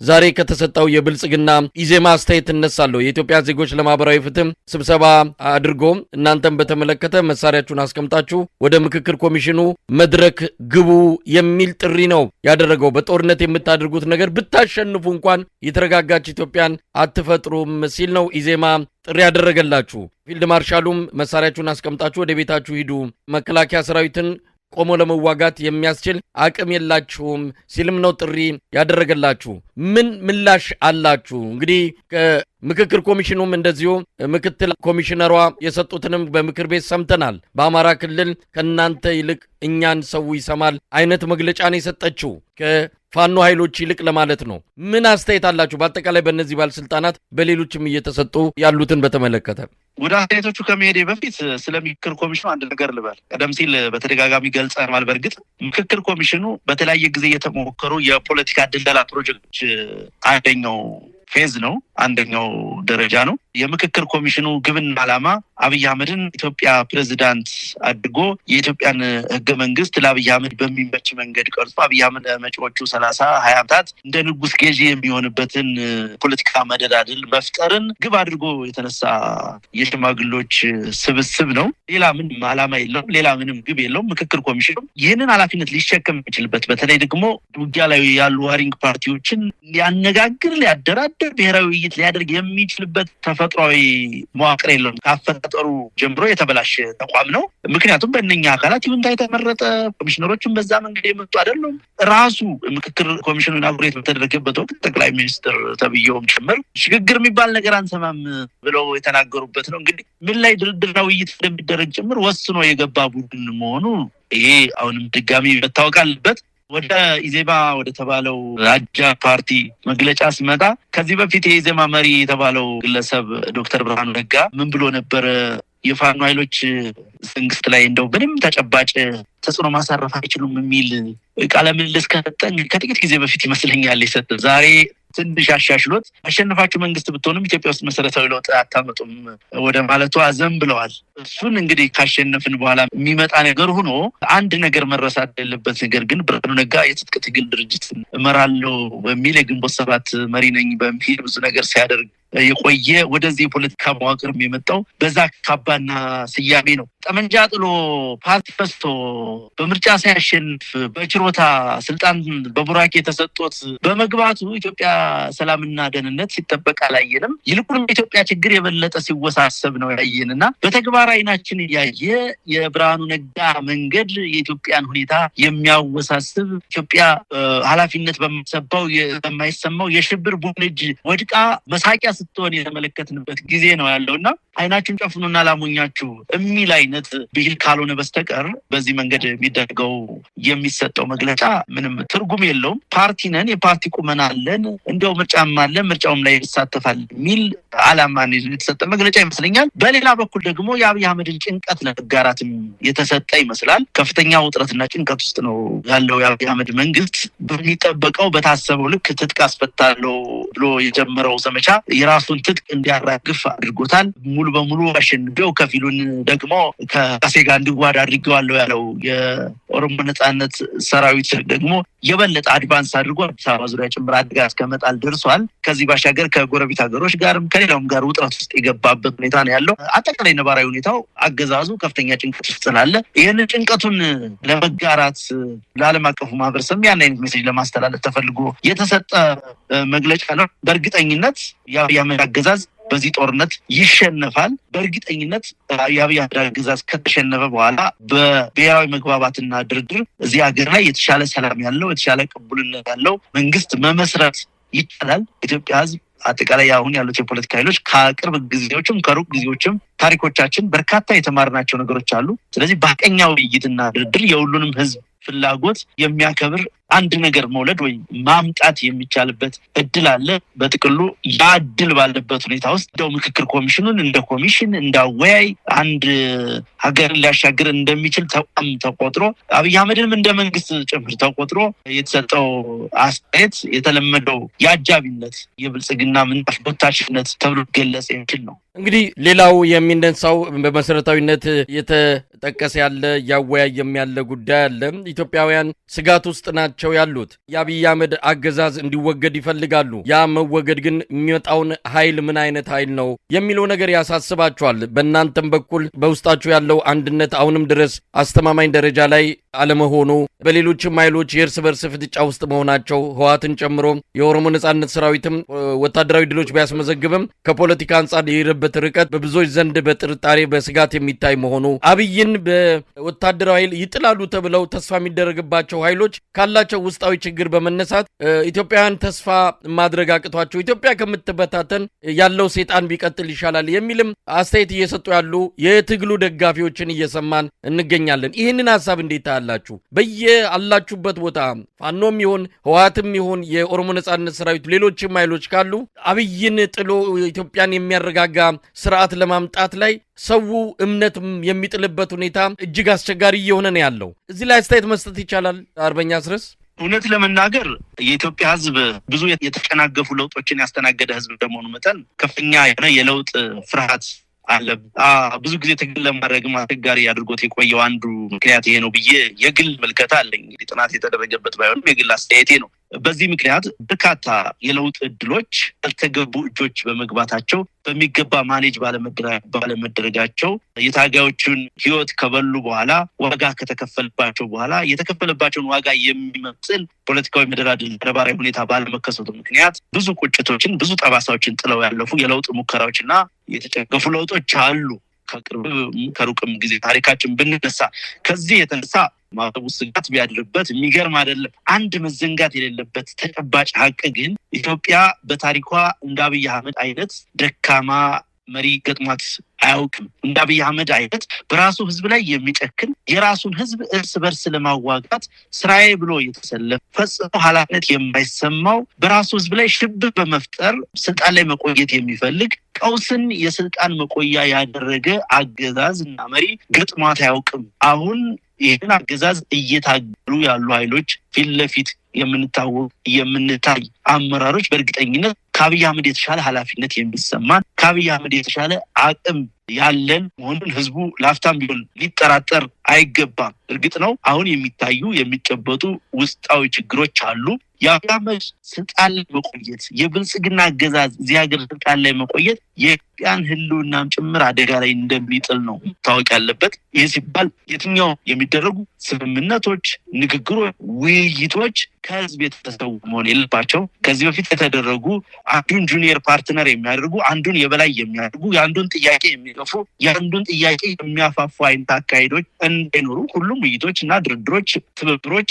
ዛሬ ከተሰጠው የብልጽግና ኢዜማ አስተያየት እነሳለሁ። የኢትዮጵያ ዜጎች ለማህበራዊ ፍትህ ስብሰባ አድርጎ እናንተን በተመለከተ መሳሪያችሁን አስቀምጣችሁ ወደ ምክክር ኮሚሽኑ መድረክ ግቡ የሚል ጥሪ ነው ያደረገው። በጦርነት የምታደርጉት ነገር ብታሸንፉ እንኳን የተረጋጋች ኢትዮጵያን አትፈጥሩም ሲል ነው ኢዜማ ጥሪ ያደረገላችሁ። ፊልድ ማርሻሉም መሳሪያችሁን አስቀምጣችሁ ወደ ቤታችሁ ሂዱ፣ መከላከያ ሰራዊትን ቆሞ ለመዋጋት የሚያስችል አቅም የላችሁም ሲልም ነው ጥሪ ያደረገላችሁ። ምን ምላሽ አላችሁ? እንግዲህ ከምክክር ኮሚሽኑም እንደዚሁ ምክትል ኮሚሽነሯ የሰጡትንም በምክር ቤት ሰምተናል። በአማራ ክልል ከእናንተ ይልቅ እኛን ሰው ይሰማል አይነት መግለጫ ነው የሰጠችው ከፋኖ ኃይሎች ይልቅ ለማለት ነው። ምን አስተያየት አላችሁ? በአጠቃላይ በእነዚህ ባለስልጣናት በሌሎችም እየተሰጡ ያሉትን በተመለከተ ወደ አስተያየቶቹ ከመሄዴ በፊት ስለ ምክክር ኮሚሽኑ አንድ ነገር ልበል። ቀደም ሲል በተደጋጋሚ ገልጸናል። በእርግጥ ምክክር ኮሚሽኑ በተለያየ ጊዜ የተሞከሩ የፖለቲካ ድለላ ፕሮጀክቶች አንደኛው ፌዝ ነው፣ አንደኛው ደረጃ ነው። የምክክር ኮሚሽኑ ግብና ዓላማ አብይ አህመድን ኢትዮጵያ ፕሬዝዳንት አድርጎ የኢትዮጵያን ህገ መንግስት ለአብይ አህመድ በሚመች መንገድ ቀርጾ አብይ አህመድ መጪዎቹ 30-20 ዓመታት እንደ ንጉስ ገዢ የሚሆንበትን ፖለቲካ መደላድል መፍጠርን ግብ አድርጎ የተነሳ የሽማግሌዎች ስብስብ ነው። ሌላ ምንም ዓላማ የለውም፣ ሌላ ምንም ግብ የለውም። ምክክር ኮሚሽኑ ይህንን ኃላፊነት ሊሸከም የሚችልበት በተለይ ደግሞ ውጊያ ላይ ያሉ ዋሪንግ ፓርቲዎችን ሊያነጋግር ሊያደራድር ብሔራዊ ውይይት ሊያደርግ የሚችልበት ተፈጥሯዊ መዋቅር የለውም። ካፈጣጠሩ ጀምሮ የተበላሸ ተቋም ነው። ምክንያቱም በእነኛ አካላት ይሁንታ የተመረጠ ኮሚሽነሮችን በዛ መንገድ የመጡ አይደሉም። ራሱ ምክክር ኮሚሽኑ ኢናጉሬት በተደረገበት ወቅት ጠቅላይ ሚኒስትር ተብዬውም ጭምር ሽግግር የሚባል ነገር አንሰማም ብለው የተናገሩበት ነው። እንግዲህ ምን ላይ ድርድርና ውይይት እንደሚደረግ ጭምር ወስኖ የገባ ቡድን መሆኑ ይሄ አሁንም ድጋሚ መታወቅ አለበት። ወደ ኢዜማ ወደ ተባለው አጃ ፓርቲ መግለጫ ስመጣ ከዚህ በፊት የኢዜማ መሪ የተባለው ግለሰብ ዶክተር ብርሃኑ ነጋ ምን ብሎ ነበር? የፋኖ ኃይሎች መንግስት ላይ እንደው ምንም ተጨባጭ ተጽዕኖ ማሳረፍ አይችሉም የሚል ቃለ ምልልስ ከሰጠን ከጥቂት ጊዜ በፊት ይመስለኛል የሰጠ። ዛሬ ትንሽ አሻሽሎት አሸንፋችሁ መንግስት ብትሆንም ኢትዮጵያ ውስጥ መሰረታዊ ለውጥ አታመጡም ወደ ማለቱ አዘን ብለዋል። እሱን እንግዲህ ካሸነፍን በኋላ የሚመጣ ነገር ሆኖ አንድ ነገር መረሳት የሌለበት ነገር ግን ብርሃኑ ነጋ የትጥቅ ትግል ድርጅት እመራለሁ በሚል የግንቦት ሰባት መሪ ነኝ በሚል ብዙ ነገር ሲያደርግ የቆየ ወደዚህ የፖለቲካ መዋቅር የመጣው በዛ ካባና ስያሜ ነው። ጠመንጃ ጥሎ ፓርቲ ፈስቶ በምርጫ ሳያሸንፍ በችሮታ ስልጣን በቡራኬ ተሰጥቶት በመግባቱ ኢትዮጵያ ሰላምና ደህንነት ሲጠበቅ አላየንም። ይልቁንም ኢትዮጵያ ችግር የበለጠ ሲወሳሰብ ነው ያየንና በተግባር አይናችን ያየ የብርሃኑ ነጋ መንገድ የኢትዮጵያን ሁኔታ የሚያወሳስብ ኢትዮጵያ ኃላፊነት በማይሰማው የሽብር ቡድን እጅ ወድቃ መሳቂያ ስትሆን የተመለከትንበት ጊዜ ነው ያለውና አይናችሁን ጨፍኑና ላሞኛችሁ የሚል አይነት ብሂል ካልሆነ በስተቀር በዚህ መንገድ የሚደረገው የሚሰጠው መግለጫ ምንም ትርጉም የለውም። ፓርቲ ነን፣ የፓርቲ ቁመና አለን፣ እንደው ምርጫም አለን፣ ምርጫውም ላይ ይሳተፋል የሚል ዓላማን የተሰጠ መግለጫ ይመስለኛል። በሌላ በኩል ደግሞ የአብይ አህመድን ጭንቀት ለመጋራትም የተሰጠ ይመስላል። ከፍተኛ ውጥረትና ጭንቀት ውስጥ ነው ያለው የአብይ አህመድ መንግስት። በሚጠበቀው በታሰበው ልክ ትጥቅ አስፈታለሁ ብሎ የጀመረው ዘመቻ የራሱን ትጥቅ እንዲያራግፍ አድርጎታል። ሙሉ በሙሉ አሸንፈው ከፊሉን ደግሞ ከራሴ ጋር እንዲዋሃድ አድርጌዋለሁ ያለው የኦሮሞ ነጻነት ሰራዊት ደግሞ የበለጠ አድቫንስ አድርጎ አዲስ አበባ ዙሪያ ጭምር አደጋ እስከመጣል ደርሷል። ከዚህ ባሻገር ከጎረቤት ሀገሮች ጋርም ከሌላውም ጋር ውጥረት ውስጥ የገባበት ሁኔታ ነው ያለው። አጠቃላይ ነባራዊ ሁኔታው አገዛዙ ከፍተኛ ጭንቀት ውስጥ ስላለ ይህንን ጭንቀቱን ለመጋራት ለዓለም አቀፉ ማህበረሰብ ያን አይነት ሜሴጅ ለማስተላለፍ ተፈልጎ የተሰጠ መግለጫ ነው። በእርግጠኝነት የአብይ አህመድ አገዛዝ በዚህ ጦርነት ይሸነፋል። በእርግጠኝነት የአብይ አህመድ አገዛዝ ከተሸነፈ በኋላ በብሔራዊ መግባባትና ድርድር እዚህ ሀገር ላይ የተሻለ ሰላም ያለው የተሻለ ቅቡልነት ያለው መንግስት መመስረት ይቻላል። ኢትዮጵያ ህዝብ አጠቃላይ አሁን ያሉት የፖለቲካ ኃይሎች ከቅርብ ጊዜዎችም ከሩቅ ጊዜዎችም ታሪኮቻችን በርካታ የተማርናቸው ነገሮች አሉ። ስለዚህ በሐቀኛ ውይይትና ድርድር የሁሉንም ህዝብ ፍላጎት የሚያከብር አንድ ነገር መውለድ ወይ ማምጣት የሚቻልበት እድል አለ። በጥቅሉ ያ እድል ባለበት ሁኔታ ውስጥ እንደው ምክክር ኮሚሽኑን እንደ ኮሚሽን እንዳወያይ አንድ ሀገርን ሊያሻግር እንደሚችል ተቋም ተቆጥሮ አብይ አህመድንም እንደ መንግስት ጭምር ተቆጥሮ የተሰጠው አስተያየት የተለመደው የአጃቢነት የብልጽግና ምንጣፍ ቦታችነት ተብሎ ገለጽ የሚችል ነው። እንግዲህ ሌላው የሚነሳው በመሰረታዊነት የተጠቀሰ ያለ ያወያየም ያለ ጉዳይ አለ። ኢትዮጵያውያን ስጋት ውስጥ ናቸው ያሉት። የአብይ አህመድ አገዛዝ እንዲወገድ ይፈልጋሉ። ያ መወገድ ግን የሚመጣውን ኃይል ምን አይነት ኃይል ነው የሚለው ነገር ያሳስባቸዋል። በእናንተም በኩል በውስጣችሁ ያለው አንድነት አሁንም ድረስ አስተማማኝ ደረጃ ላይ አለመሆኑ፣ በሌሎችም ኃይሎች የእርስ በርስ ፍጥጫ ውስጥ መሆናቸው ህወሓትን ጨምሮ የኦሮሞ ነጻነት ሰራዊትም ወታደራዊ ድሎች ቢያስመዘግብም ከፖለቲካ አንጻር የሄደበት ርቀት በብዙዎች ዘንድ በጥርጣሬ በስጋት የሚታይ መሆኑ፣ አብይን በወታደራዊ ኃይል ይጥላሉ ተብለው ተስፋ የሚደረግባቸው ኃይሎች ካላቸው ውስጣዊ ችግር በመነሳት ኢትዮጵያውያን ተስፋ ማድረግ አቅቷቸው ኢትዮጵያ ከምትበታተን ያለው ሴጣን ቢቀጥል ይሻላል የሚልም አስተያየት እየሰጡ ያሉ የትግሉ ደጋፊዎችን እየሰማን እንገኛለን። ይህንን ሀሳብ እንዴት ታያላችሁ? በየአላችሁበት ቦታ ፋኖም ይሁን ህወሓትም ይሁን የኦሮሞ ነጻነት ሰራዊት ሌሎችም ኃይሎች ካሉ አብይን ጥሎ ኢትዮጵያን የሚያረጋጋ ስርዓት ለማምጣት ላይ ሰው እምነት የሚጥልበት ሁኔታ እጅግ አስቸጋሪ እየሆነ ነው ያለው። እዚህ ላይ አስተያየት መስጠት ይቻላል? አርበኛ አስረስ። እውነት ለመናገር የኢትዮጵያ ህዝብ ብዙ የተጨናገፉ ለውጦችን ያስተናገደ ህዝብ እንደመሆኑ መጠን ከፍተኛ የሆነ የለውጥ ፍርሃት አለ። ብዙ ጊዜ ትግል ለማድረግ አስቸጋሪ አድርጎት የቆየው አንዱ ምክንያት ይሄ ነው ብዬ የግል ምልከታ አለኝ። እንግዲህ ጥናት የተደረገበት ባይሆንም የግል አስተያየቴ ነው። በዚህ ምክንያት በርካታ የለውጥ እድሎች ያልተገቡ እጆች በመግባታቸው በሚገባ ማኔጅ ባለመደረጋቸው የታጋዮቹን ህይወት ከበሉ በኋላ ዋጋ ከተከፈልባቸው በኋላ የተከፈለባቸውን ዋጋ የሚመጥን ፖለቲካዊ መደላድል ነባራዊ ሁኔታ ባለመከሰቱ ምክንያት ብዙ ቁጭቶችን ብዙ ጠባሳዎችን ጥለው ያለፉ የለውጥ ሙከራዎችና የተጨገፉ ለውጦች አሉ። ከሩቅም ጊዜ ታሪካችን ብንነሳ ከዚህ የተነሳ ማህበረሰቡ ስጋት ቢያድርበት የሚገርም አይደለም። አንድ መዘንጋት የሌለበት ተጨባጭ ሀቅ ግን ኢትዮጵያ በታሪኳ እንደ አብይ አህመድ አይነት ደካማ መሪ ገጥሟት አያውቅም። እንደ አብይ አህመድ አይነት በራሱ ህዝብ ላይ የሚጨክን የራሱን ህዝብ እርስ በርስ ለማዋጋት ስራዬ ብሎ የተሰለፈ ፈጽሞ ኃላፊነት የማይሰማው በራሱ ህዝብ ላይ ሽብር በመፍጠር ስልጣን ላይ መቆየት የሚፈልግ ቀውስን የስልጣን መቆያ ያደረገ አገዛዝ እና መሪ ገጥሟት አያውቅም። አሁን ይህን አገዛዝ እየታገሉ ያሉ ኃይሎች ፊት ለፊት የምንታይ አመራሮች በእርግጠኝነት ከአብይ አህመድ የተሻለ ኃላፊነት የሚሰማን ከአብይ አህመድ የተሻለ አቅም ያለን መሆኑን ህዝቡ ላፍታም ቢሆን ሊጠራጠር አይገባም። እርግጥ ነው አሁን የሚታዩ የሚጨበጡ ውስጣዊ ችግሮች አሉ። የአብይ አህመድ ስልጣን ላይ መቆየት የብልጽግና አገዛዝ እዚህ ሀገር ስልጣን ላይ መቆየት የኢትዮጵያን ህልውናም ጭምር አደጋ ላይ እንደሚጥል ነው ታወቅ ያለበት። ይህ ሲባል የትኛው የሚደረጉ ስምምነቶች፣ ንግግሮች፣ ውይይቶች ከህዝብ የተሰው መሆን የለባቸው። ከዚህ በፊት የተደረጉ አንዱን ጁኒየር ፓርትነር የሚያደርጉ አንዱን የበላይ የሚያደርጉ የአንዱን ጥያቄ የሚገፉ የአንዱን ጥያቄ የሚያፋፉ አይነት አካሄዶች እንዳይኖሩ ሁሉም ውይይቶች እና ድርድሮች፣ ትብብሮች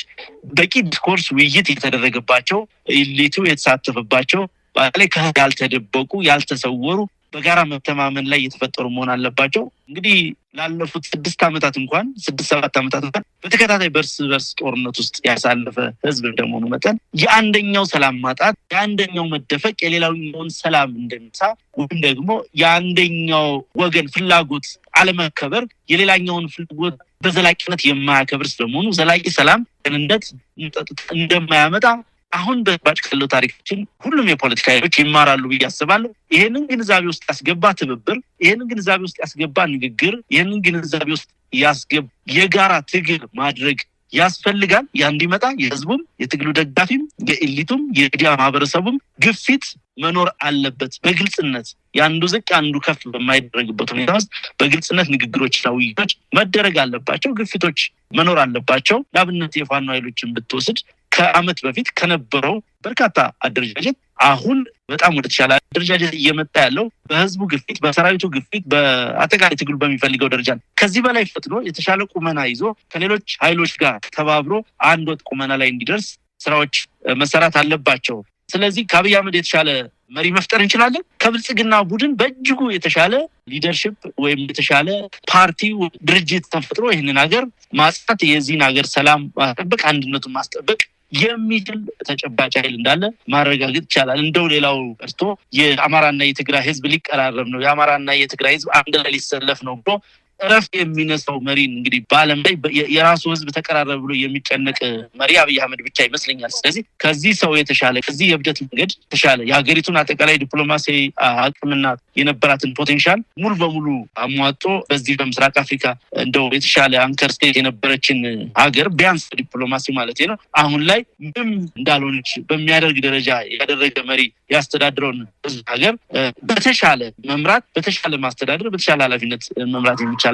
በቂ ዲስኮርስ ውይይት የተደረገባቸው ኢሊቱ የተሳተፈባቸው በላይ ያልተደበቁ ያልተሰወሩ በጋራ መተማመን ላይ የተፈጠሩ መሆን አለባቸው። እንግዲህ ላለፉት 6 ዓመታት እንኳን 6-7 ዓመታት እንኳን በተከታታይ በርስ ጦርነት ውስጥ ያሳለፈ ህዝብ እንደመሆኑ መጠን የአንደኛው ሰላም ማጣት የአንደኛው መደፈቅ የሌላኛውን ሰላም እንደሚሳ ወይም ደግሞ የአንደኛው ወገን ፍላጎት አለመከበር የሌላኛውን ፍላጎት በዘላቂነት የማያከብር ስለመሆኑ ዘላቂ ሰላም ደህንነት እንደማያመጣ አሁን በባጭ ካለው ታሪካችን ሁሉም የፖለቲካ ኃይሎች ይማራሉ ብዬ አስባለሁ። ይሄንን ግንዛቤ ውስጥ ያስገባ ትብብር፣ ይሄንን ግንዛቤ ውስጥ ያስገባ ንግግር፣ ይሄንን ግንዛቤ ውስጥ ያስገባ የጋራ ትግል ማድረግ ያስፈልጋል። ያ እንዲመጣ የህዝቡም የትግሉ ደጋፊም የኤሊቱም የሚዲያ ማህበረሰቡም ግፊት መኖር አለበት። በግልጽነት ያንዱ ዝቅ አንዱ ከፍ በማይደረግበት ሁኔታ ውስጥ በግልጽነት ንግግሮችና ውይይቶች መደረግ አለባቸው። ግፊቶች መኖር አለባቸው። ለአብነት የፋኖ ኃይሎችን ብትወስድ ከአመት በፊት ከነበረው በርካታ አደረጃጀት አሁን በጣም ወደ ተሻለ አደረጃጀት እየመጣ ያለው በህዝቡ ግፊት፣ በሰራዊቱ ግፊት፣ በአጠቃላይ ትግሉ በሚፈልገው ደረጃ ከዚህ በላይ ፈጥኖ የተሻለ ቁመና ይዞ ከሌሎች ኃይሎች ጋር ተባብሮ አንድ ወጥ ቁመና ላይ እንዲደርስ ስራዎች መሰራት አለባቸው። ስለዚህ ከአብይ አህመድ የተሻለ መሪ መፍጠር እንችላለን። ከብልጽግና ቡድን በእጅጉ የተሻለ ሊደርሺፕ ወይም የተሻለ ፓርቲ ድርጅት ተፈጥሮ ይህንን ሀገር ማጽናት የዚህን ሀገር ሰላም ማስጠበቅ አንድነቱን ማስጠበቅ የሚችል ተጨባጭ ኃይል እንዳለ ማረጋገጥ ይቻላል። እንደው ሌላው ቀርቶ የአማራና የትግራይ ህዝብ ሊቀራረብ ነው፣ የአማራና የትግራይ ህዝብ አንድ ላይ ሊሰለፍ ነው ብሎ እረፍት የሚነሳው መሪን እንግዲህ በዓለም ላይ የራሱ ህዝብ ተቀራረበ ብሎ የሚጨነቅ መሪ አብይ አህመድ ብቻ ይመስለኛል። ስለዚህ ከዚህ ሰው የተሻለ ከዚህ የብደት መንገድ የተሻለ የሀገሪቱን አጠቃላይ ዲፕሎማሲ አቅምና የነበራትን ፖቴንሻል ሙሉ በሙሉ አሟጦ በዚህ በምስራቅ አፍሪካ እንደው የተሻለ አንከር ስቴት የነበረችን ሀገር ቢያንስ ዲፕሎማሲ ማለት ነው አሁን ላይ ምንም እንዳልሆነች በሚያደርግ ደረጃ ያደረገ መሪ ያስተዳድረውን ህዝብ ሀገር በተሻለ መምራት በተሻለ ማስተዳደር በተሻለ ኃላፊነት መምራት የሚቻልበት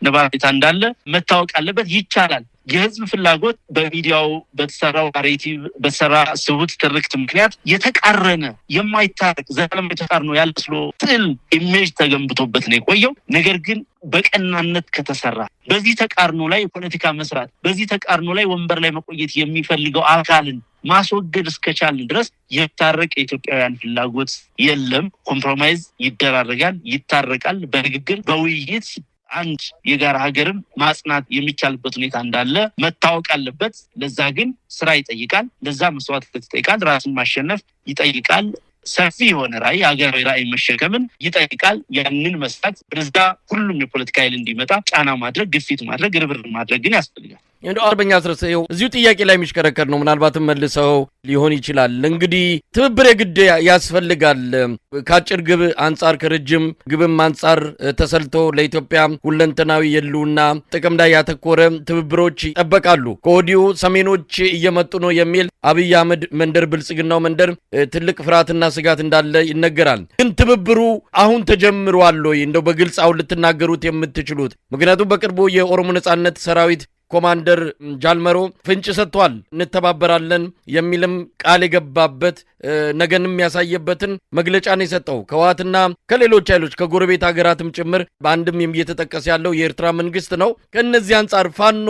ነባራዊታ እንዳለ መታወቅ አለበት። ይቻላል። የህዝብ ፍላጎት በሚዲያው በተሰራው ናሬቲቭ በተሰራ ስሁት ትርክት ምክንያት የተቃረነ የማይታረቅ ዘላለም የተቃርኖ ያለስሎ ጥል ኢሜጅ ተገንብቶበት ነው የቆየው። ነገር ግን በቀናነት ከተሰራ በዚህ ተቃርኖ ላይ ፖለቲካ መስራት በዚህ ተቃርኖ ላይ ወንበር ላይ መቆየት የሚፈልገው አካልን ማስወገድ እስከቻልን ድረስ የታረቀ የኢትዮጵያውያን ፍላጎት የለም። ኮምፕሮማይዝ ይደራረጋል፣ ይታረቃል። በንግግር በውይይት አንድ የጋራ ሀገርን ማጽናት የሚቻልበት ሁኔታ እንዳለ መታወቅ አለበት። ለዛ ግን ስራ ይጠይቃል። ለዛ መስዋዕትነት ይጠይቃል። ራስን ማሸነፍ ይጠይቃል። ሰፊ የሆነ ራዕይ ሀገራዊ ራዕይ መሸከምን ይጠይቃል። ያንን መስራት በዛ ሁሉም የፖለቲካ ኃይል እንዲመጣ ጫና ማድረግ፣ ግፊት ማድረግ፣ ርብርብ ማድረግ ግን ያስፈልጋል። እንደው አርበኛ አስረሰው እዚሁ ጥያቄ ላይ የሚሽከረከር ነው። ምናልባትም መልሰው ሊሆን ይችላል። እንግዲህ ትብብር የግድ ያስፈልጋል። ከአጭር ግብ አንጻር ከረጅም ግብም አንጻር ተሰልቶ ለኢትዮጵያ ሁለንተናዊ የህልውና ጥቅም ላይ ያተኮረ ትብብሮች ይጠበቃሉ። ከወዲሁ ሰሜኖች እየመጡ ነው የሚል አብይ አህመድ መንደር ብልጽግናው መንደር ትልቅ ፍርሃትና ስጋት እንዳለ ይነገራል። ግን ትብብሩ አሁን ተጀምሯል ወይ? እንደው በግልጽ አሁን ልትናገሩት የምትችሉት? ምክንያቱም በቅርቡ የኦሮሞ ነጻነት ሰራዊት ኮማንደር ጃልመሮ ፍንጭ ሰጥቷል። እንተባበራለን የሚልም ቃል የገባበት ነገንም ያሳየበትን መግለጫ ነው የሰጠው። ከህወሓትና ከሌሎች ኃይሎች ከጎረቤት ሀገራትም ጭምር በአንድም እየተጠቀሰ ያለው የኤርትራ መንግስት ነው። ከእነዚህ አንጻር ፋኖ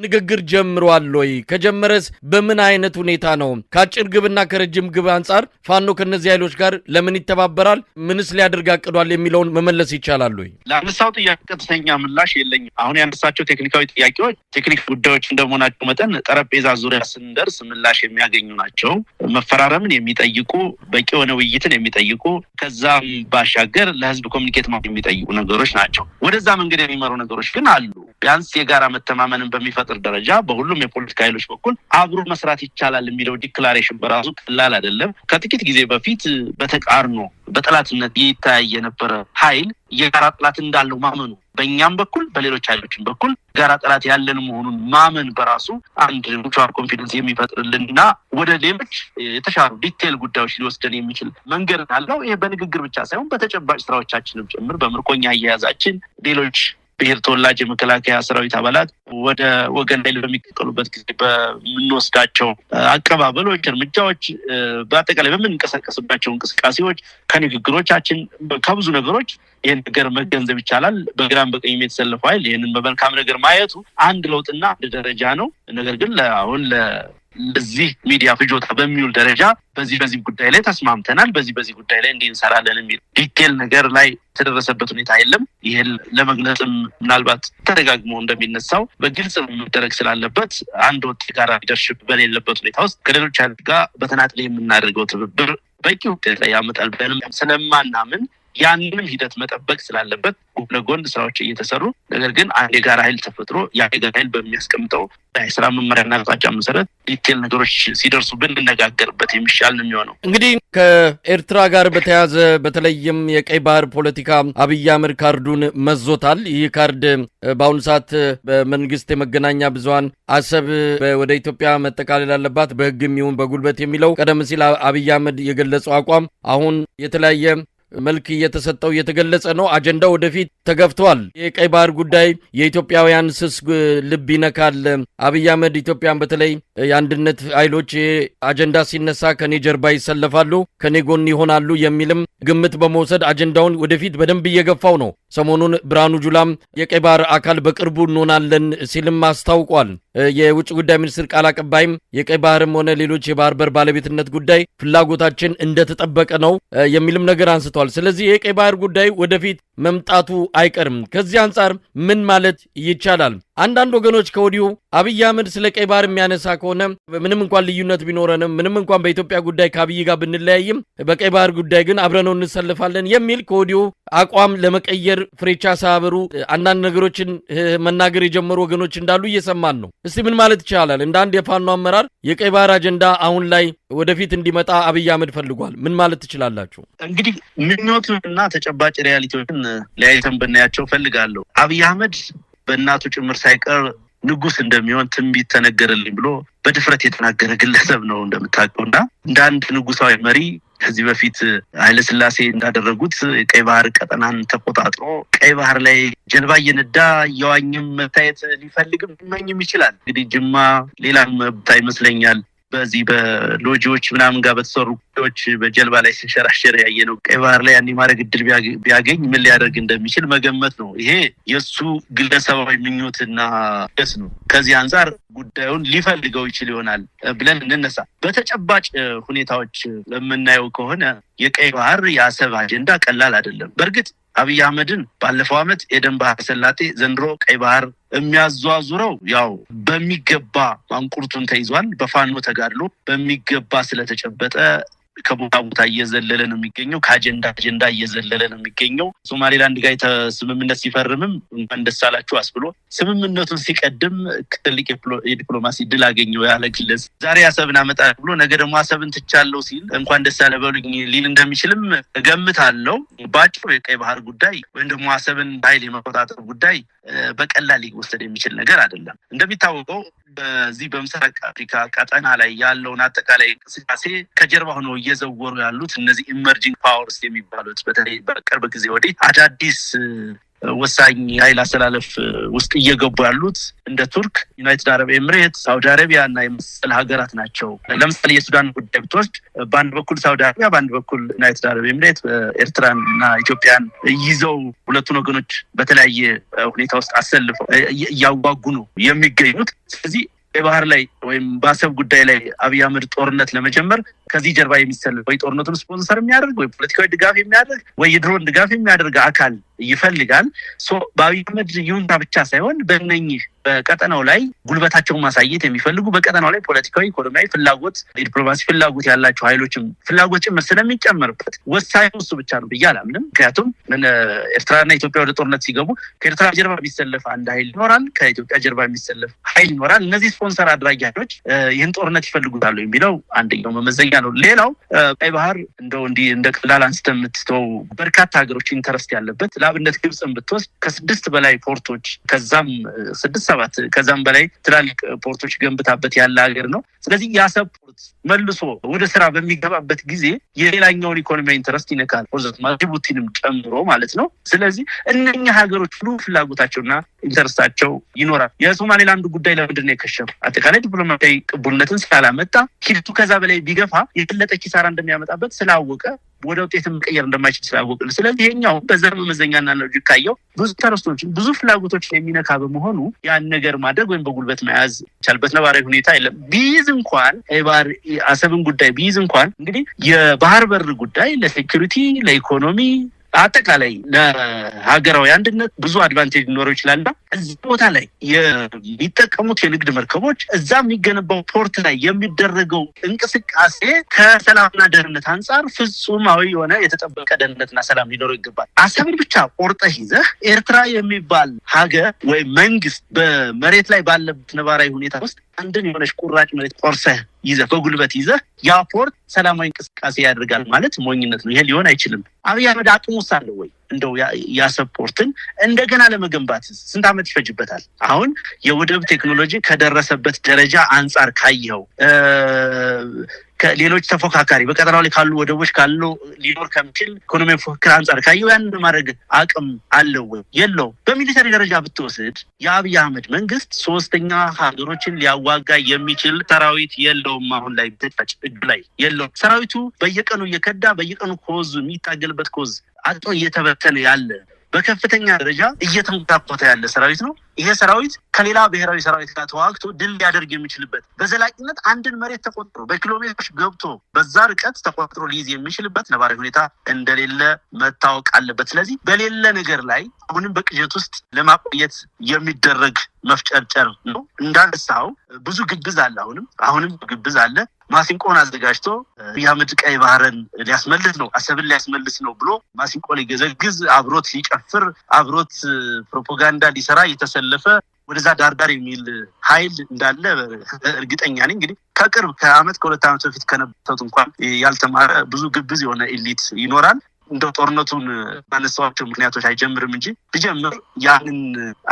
ንግግር ጀምሯል ወይ? ከጀመረስ በምን አይነት ሁኔታ ነው? ከአጭር ግብና ከረጅም ግብ አንጻር ፋኖ ከእነዚህ ኃይሎች ጋር ለምን ይተባበራል? ምንስ ሊያደርግ አቅዷል? የሚለውን መመለስ ይቻላል ወይ? ለአነሳው ጥያቄ ቀጥተኛ ምላሽ የለኝም። አሁን ያነሳቸው ቴክኒካዊ ጥያቄዎች ቴክኒክ ጉዳዮች እንደመሆናቸው መጠን ጠረጴዛ ዙሪያ ስንደርስ ምላሽ የሚያገኙ ናቸው። መፈራረምን የሚጠይቁ በቂ የሆነ ውይይትን የሚጠይቁ ከዛም ባሻገር ለህዝብ ኮሚኒኬት ማድረግ የሚጠይቁ ነገሮች ናቸው። ወደዛ መንገድ የሚመሩ ነገሮች ግን አሉ። ቢያንስ የጋራ መተማመንን በሚፈጥር ደረጃ በሁሉም የፖለቲካ ኃይሎች በኩል አብሮ መስራት ይቻላል የሚለው ዲክላሬሽን በራሱ ቀላል አይደለም። ከጥቂት ጊዜ በፊት በተቃርኖ በጠላትነት ይታይ የነበረ ኃይል የጋራ ጠላት እንዳለው ማመኑ በእኛም በኩል በሌሎች ኃይሎችም በኩል ጋራ ጠላት ያለን መሆኑን ማመን በራሱ አንድ ሙቹዋል ኮንፊደንስ የሚፈጥርልንና ወደ ሌሎች የተሻሉ ዲቴል ጉዳዮች ሊወስደን የሚችል መንገድ አለው። ይሄ በንግግር ብቻ ሳይሆን በተጨባጭ ስራዎቻችንም ጭምር በምርኮኛ አያያዛችን ሌሎች ብሔር ተወላጅ የመከላከያ ሰራዊት አባላት ወደ ወገን ኃይል በሚቀበሉበት ጊዜ በምንወስዳቸው አቀባበሎች፣ እርምጃዎች፣ በአጠቃላይ በምንንቀሳቀስባቸው እንቅስቃሴዎች፣ ከንግግሮቻችን ከብዙ ነገሮች ይህን ነገር መገንዘብ ይቻላል። በግራም በቀኝም የተሰለፈው ኃይል ይህንን በመልካም ነገር ማየቱ አንድ ለውጥና አንድ ደረጃ ነው። ነገር ግን አሁን ለዚህ ሚዲያ ፍጆታ በሚውል ደረጃ በዚህ ጉዳይ ላይ ተስማምተናል፣ በዚህ ጉዳይ ላይ እንዲህ እንሰራለን የሚል ዲቴል ነገር ላይ የተደረሰበት ሁኔታ የለም። ይሄን ለመግለጽም ምናልባት ተደጋግሞ እንደሚነሳው በግልጽ መደረግ ስላለበት አንድ ወጥ ጋራ ሊደርሽፕ በሌለበት ሁኔታ ውስጥ ከሌሎች ኃይሎች ጋር በተናጥል የምናደርገው ትብብር በቂ ውጤት ላይ ያመጣል ብለን ስለማናምን ያንንም ሂደት መጠበቅ ስላለበት ለጎን ስራዎች እየተሰሩ ነገር ግን አንድ የጋራ ኃይል ተፈጥሮ ያ የጋራ ኃይል በሚያስቀምጠው የስራ መመሪያና አቅጣጫ መሰረት ዲቴል ነገሮች ሲደርሱ ብንነጋገርበት የሚሻል ነው የሚሆነው። እንግዲህ ከኤርትራ ጋር በተያያዘ በተለይም የቀይ ባህር ፖለቲካ አብይ አህመድ ካርዱን መዞታል። ይህ ካርድ በአሁኑ ሰዓት በመንግስት የመገናኛ ብዙሃን አሰብ ወደ ኢትዮጵያ መጠቃለል አለባት በህግም ይሁን በጉልበት የሚለው ቀደም ሲል አብይ አህመድ የገለጸው አቋም አሁን የተለያየ መልክ እየተሰጠው እየተገለጸ ነው። አጀንዳው ወደፊት ተገፍቷል። የቀይ ባህር ጉዳይ የኢትዮጵያውያን ስስ ልብ ይነካል። አብይ አህመድ ኢትዮጵያን በተለይ የአንድነት ኃይሎች አጀንዳ ሲነሳ ከኔ ጀርባ ይሰለፋሉ፣ ከኔ ጎን ይሆናሉ የሚልም ግምት በመውሰድ አጀንዳውን ወደፊት በደንብ እየገፋው ነው። ሰሞኑን ብርሃኑ ጁላም የቀይ ባህር አካል በቅርቡ እንሆናለን ሲልም አስታውቋል። የውጭ ጉዳይ ሚኒስትር ቃል አቀባይም የቀይ ባህርም ሆነ ሌሎች የባህር በር ባለቤትነት ጉዳይ ፍላጎታችን እንደተጠበቀ ነው የሚልም ነገር አንስተዋል። ስለዚህ የቀይ ባህር ጉዳይ ወደፊት መምጣቱ አይቀርም። ከዚህ አንጻር ምን ማለት ይቻላል? አንዳንድ ወገኖች ከወዲሁ አብይ አህመድ ስለ ቀይ ባህር የሚያነሳ ከሆነ ምንም እንኳን ልዩነት ቢኖረንም ምንም እንኳን በኢትዮጵያ ጉዳይ ከአብይ ጋር ብንለያይም በቀይ ባህር ጉዳይ ግን አብረነው እንሰልፋለን የሚል ከወዲሁ አቋም ለመቀየር ፍሬቻ ሳያበሩ አንዳንድ ነገሮችን መናገር የጀመሩ ወገኖች እንዳሉ እየሰማን ነው። እስቲ ምን ማለት ይቻላል? እንደ አንድ የፋኖ አመራር የቀይ ባህር አጀንዳ አሁን ላይ ወደፊት እንዲመጣ አብይ አህመድ ፈልጓል። ምን ማለት ትችላላችሁ? እንግዲህ ምኞቱንና ተጨባጭ ሪያሊቲዎችን ለያይተን ብናያቸው ፈልጋለሁ። አብይ አህመድ በእናቱ ጭምር ሳይቀር ንጉስ እንደሚሆን ትንቢት ተነገረልኝ ብሎ በድፍረት የተናገረ ግለሰብ ነው እንደምታውቀውና እንደ አንድ ንጉሳዊ መሪ ከዚህ በፊት ኃይለ ሥላሴ እንዳደረጉት ቀይ ባህር ቀጠናን ተቆጣጥሮ ቀይ ባህር ላይ ጀልባ እየነዳ እየዋኘም መታየት ሊፈልግም ይመኝም ይችላል። እንግዲህ ጅማ ሌላም ቦታ ይመስለኛል በዚህ በሎጂዎች ምናምን ጋር በተሰሩ ጉዳዮች በጀልባ ላይ ሲንሸራሸር ያየነው ቀይ ባህር ላይ ያኔ ማድረግ እድል ቢያገኝ ምን ሊያደርግ እንደሚችል መገመት ነው። ይሄ የሱ ግለሰባዊ ምኞትና ደስ ነው። ከዚህ አንጻር ጉዳዩን ሊፈልገው ይችል ይሆናል ብለን እንነሳ። በተጨባጭ ሁኔታዎች ለምናየው ከሆነ የቀይ ባህር የአሰብ አጀንዳ ቀላል አይደለም። በእርግጥ አብይ አህመድን ባለፈው ዓመት ኤደን ባህረ ሰላጤ ዘንድሮ ቀይ ባህር የሚያዟዙረው ያው በሚገባ ማንቁርቱን ተይዟል። በፋኖ ተጋድሎ በሚገባ ስለተጨበጠ ከቦታ ቦታ እየዘለለ ነው የሚገኘው። ከአጀንዳ እየዘለለ ነው የሚገኘው። ሶማሌላንድ ጋር ስምምነት ሲፈርምም እንኳን ደስ አላችሁ አስብሎ ስምምነቱን ሲቀድም ትልቅ የዲፕሎማሲ ድል አገኘው ያለ ግለሰብ ዛሬ አሰብን አመጣለሁ ብሎ ነገ ደግሞ አሰብን ትቻለሁ ሲል እንኳን ደስ አለ በሉኝ ሊል እንደሚችልም እገምታለሁ። ባጭሩ የቀይ ባህር ጉዳይ ወይም ደግሞ አሰብን ኃይል የመቆጣጠር ጉዳይ በቀላል ሊወሰድ የሚችል ነገር አይደለም። እንደሚታወቀው በዚህ በምስራቅ አፍሪካ ቀጠና ላይ ያለውን አጠቃላይ እንቅስቃሴ ከጀርባ ሆነው እየዘወሩ ያሉት እነዚህ ኢመርጂንግ ፓወርስ የሚባሉት በተለይ በቅርብ ጊዜ ወዲህ አዳዲስ ወሳኝ ኃይል አሰላለፍ ውስጥ እየገቡ ያሉት እንደ ቱርክ፣ ዩናይትድ አረብ ኤምሬት፣ ሳውዲ አረቢያ እና የመሰል ሀገራት ናቸው። ለምሳሌ የሱዳን ጉዳይ ብትወስድ በአንድ በኩል ሳውዲ አረቢያ፣ በአንድ በኩል ዩናይትድ አረብ ኤምሬት ኤርትራን እና ኢትዮጵያን ይዘው ሁለቱን ወገኖች በተለያየ ሁኔታ ውስጥ አሰልፈው እያዋጉ ነው የሚገኙት። ስለዚህ በባህር ላይ ወይም በአሰብ ጉዳይ ላይ አብይ አህመድ ጦርነት ለመጀመር ከዚህ ጀርባ የሚሰለፍ ወይ ጦርነቱን ስፖንሰር የሚያደርግ ወይ ፖለቲካዊ ድጋፍ የሚያደርግ ወይ የድሮን ድጋፍ የሚያደርግ አካል ይፈልጋል። በአብይ አህመድ ይሁንታ ብቻ ሳይሆን በእነኚህ በቀጠናው ላይ ጉልበታቸውን ማሳየት የሚፈልጉ በቀጠናው ላይ ፖለቲካዊ፣ ኢኮኖሚያዊ ፍላጎት፣ ዲፕሎማሲ ፍላጎት ያላቸው ኃይሎችም ፍላጎት ጭምር ስለሚጨመርበት ወሳኝ እሱ ብቻ ነው ብዬ አላምንም። ምክንያቱም ኤርትራና ኢትዮጵያ ወደ ጦርነት ሲገቡ ከኤርትራ ጀርባ የሚሰለፍ አንድ ኃይል ይኖራል፣ ከኢትዮጵያ ጀርባ የሚሰለፍ ኃይል ይኖራል። እነዚህ ስፖንሰር አድራጊ ኃይሎች ይህን ጦርነት ይፈልጉታሉ የሚለው አንደኛው መመዘኛ ነው። ሌላው ቀይ ባህር እንደው እንደ ቀላል አንስተህ የምትተው በርካታ ሀገሮች ኢንተረስት ያለበት ለአብነት ግብፅን ብትወስድ ከ6 በላይ ፖርቶች ከዛም 6-7 ከዛም በላይ ትላልቅ ፖርቶች ገንብታበት ያለ ሀገር ነው። ስለዚህ የአሰብ ፖርት መልሶ ወደ ስራ በሚገባበት ጊዜ የሌላኛውን ኢኮኖሚያዊ ኢንተረስት ይነካል፣ ጅቡቲንም ጨምሮ ማለት ነው። ስለዚህ እነኛ ሀገሮች ሁሉ ፍላጎታቸውና ኢንተረስታቸው ይኖራል። የሶማሌላንዱ ጉዳይ ለምንድን ነው የከሸፈው? አጠቃላይ ዲፕሎማሲያዊ ቅቡልነትን ስላላመጣ ሂደቱ ከዛ በላይ ቢገፋ የበለጠ ኪሳራ እንደሚያመጣበት ስላወቀ ወደ ውጤት መቀየር እንደማይችል ስላወቅን፣ ስለዚህ ይሄኛው በዛ መመዘኛና ሎጂክ ካየው ብዙ ተረስቶችን ብዙ ፍላጎቶችን የሚነካ በመሆኑ ያን ነገር ማድረግ ወይም በጉልበት መያዝ ይቻልበት ነባራዊ ሁኔታ የለም። ቢይዝ እንኳን አሰብን ጉዳይ ቢይዝ እንኳን እንግዲህ የባህር በር ጉዳይ ለሴኩሪቲ፣ ለኢኮኖሚ አጠቃላይ ለሀገራዊ አንድነት ብዙ አድቫንቴጅ ሊኖረው ይችላልና እዚህ ቦታ ላይ የሚጠቀሙት የንግድ መርከቦች እዛ የሚገነባው ፖርት ላይ የሚደረገው እንቅስቃሴ ከሰላምና ደህንነት አንጻር ፍጹማዊ የሆነ የተጠበቀ ደህንነትና ሰላም ሊኖረው ይገባል። አሰብን ብቻ ቆርጠህ ይዘህ ኤርትራ የሚባል ሀገር ወይም መንግስት በመሬት ላይ ባለበት ነባራዊ ሁኔታ ውስጥ አንድን የሆነች ቁራጭ መሬት ቆርሰህ ይዘህ በጉልበት ይዘህ ያ ፖርት ሰላማዊ እንቅስቃሴ ያደርጋል ማለት ሞኝነት ነው። ይሄ ሊሆን አይችልም። አብይ አህመድ አቅሙስ አለ ወይ? እንደው የአሰብ ፖርትን እንደገና ለመገንባት ስንት ዓመት ይፈጅበታል? አሁን የወደብ ቴክኖሎጂ ከደረሰበት ደረጃ አንጻር ካየው ከሌሎች ተፎካካሪ በቀጠናው ላይ ካሉ ወደቦች ካለው ሊኖር ከሚችል ኢኮኖሚ ፉክክር አንጻር ካየው ያን ማድረግ አቅም አለው ወይ? የለው። በሚሊተሪ ደረጃ ብትወስድ የአብይ አህመድ መንግስት 3ኛ ሀገሮችን ሊያዋጋ የሚችል ሰራዊት የለውም። አሁን ላይ ተጫጭ እጁ ላይ የለውም። ሰራዊቱ በየቀኑ እየከዳ በየቀኑ ኮዝ የሚታገልበት ኮዝ አጥቶ እየተበተነ ያለ በከፍተኛ ደረጃ እየተንቆጣቆተ ያለ ሰራዊት ነው። ይሄ ሰራዊት ከሌላ ብሔራዊ ሰራዊት ጋር ተዋግቶ ድል ሊያደርግ የሚችልበት በዘላቂነት አንድን መሬት ተቆጥሮ በኪሎ ሜትሮች ገብቶ በዛ ርቀት ተቆጥሮ ሊይዝ የሚችልበት ነባራዊ ሁኔታ እንደሌለ መታወቅ አለበት። ስለዚህ በሌለ ነገር ላይ አሁንም በቅዠት ውስጥ ለማቆየት የሚደረግ መፍጨርጨር ነው። እንዳነሳው ብዙ ግብዝ አለ። አሁንም ግብዝ አለ። ማሲንቆን አዘጋጅቶ የአህመድ ቀይ ባህርን ሊያስመልስ ነው፣ አሰብን ሊያስመልስ ነው ብሎ ማሲንቆ ሊገዘግዝ አብሮት ሊጨፍር አብሮት ፕሮፓጋንዳ ሊሰራ የተሰለፈ ወደዛ ዳርዳር የሚል ኃይል እንዳለ እርግጠኛ ነኝ። እንግዲህ ከቅርብ ከ2 ዓመት በፊት ከነበሩት እንኳን ያልተማረ ብዙ ግብዝ የሆነ ኤሊት ይኖራል። እንደው ጦርነቱን ባነሳቸው ምክንያቶች አይጀምርም እንጂ ቢጀምር ያንን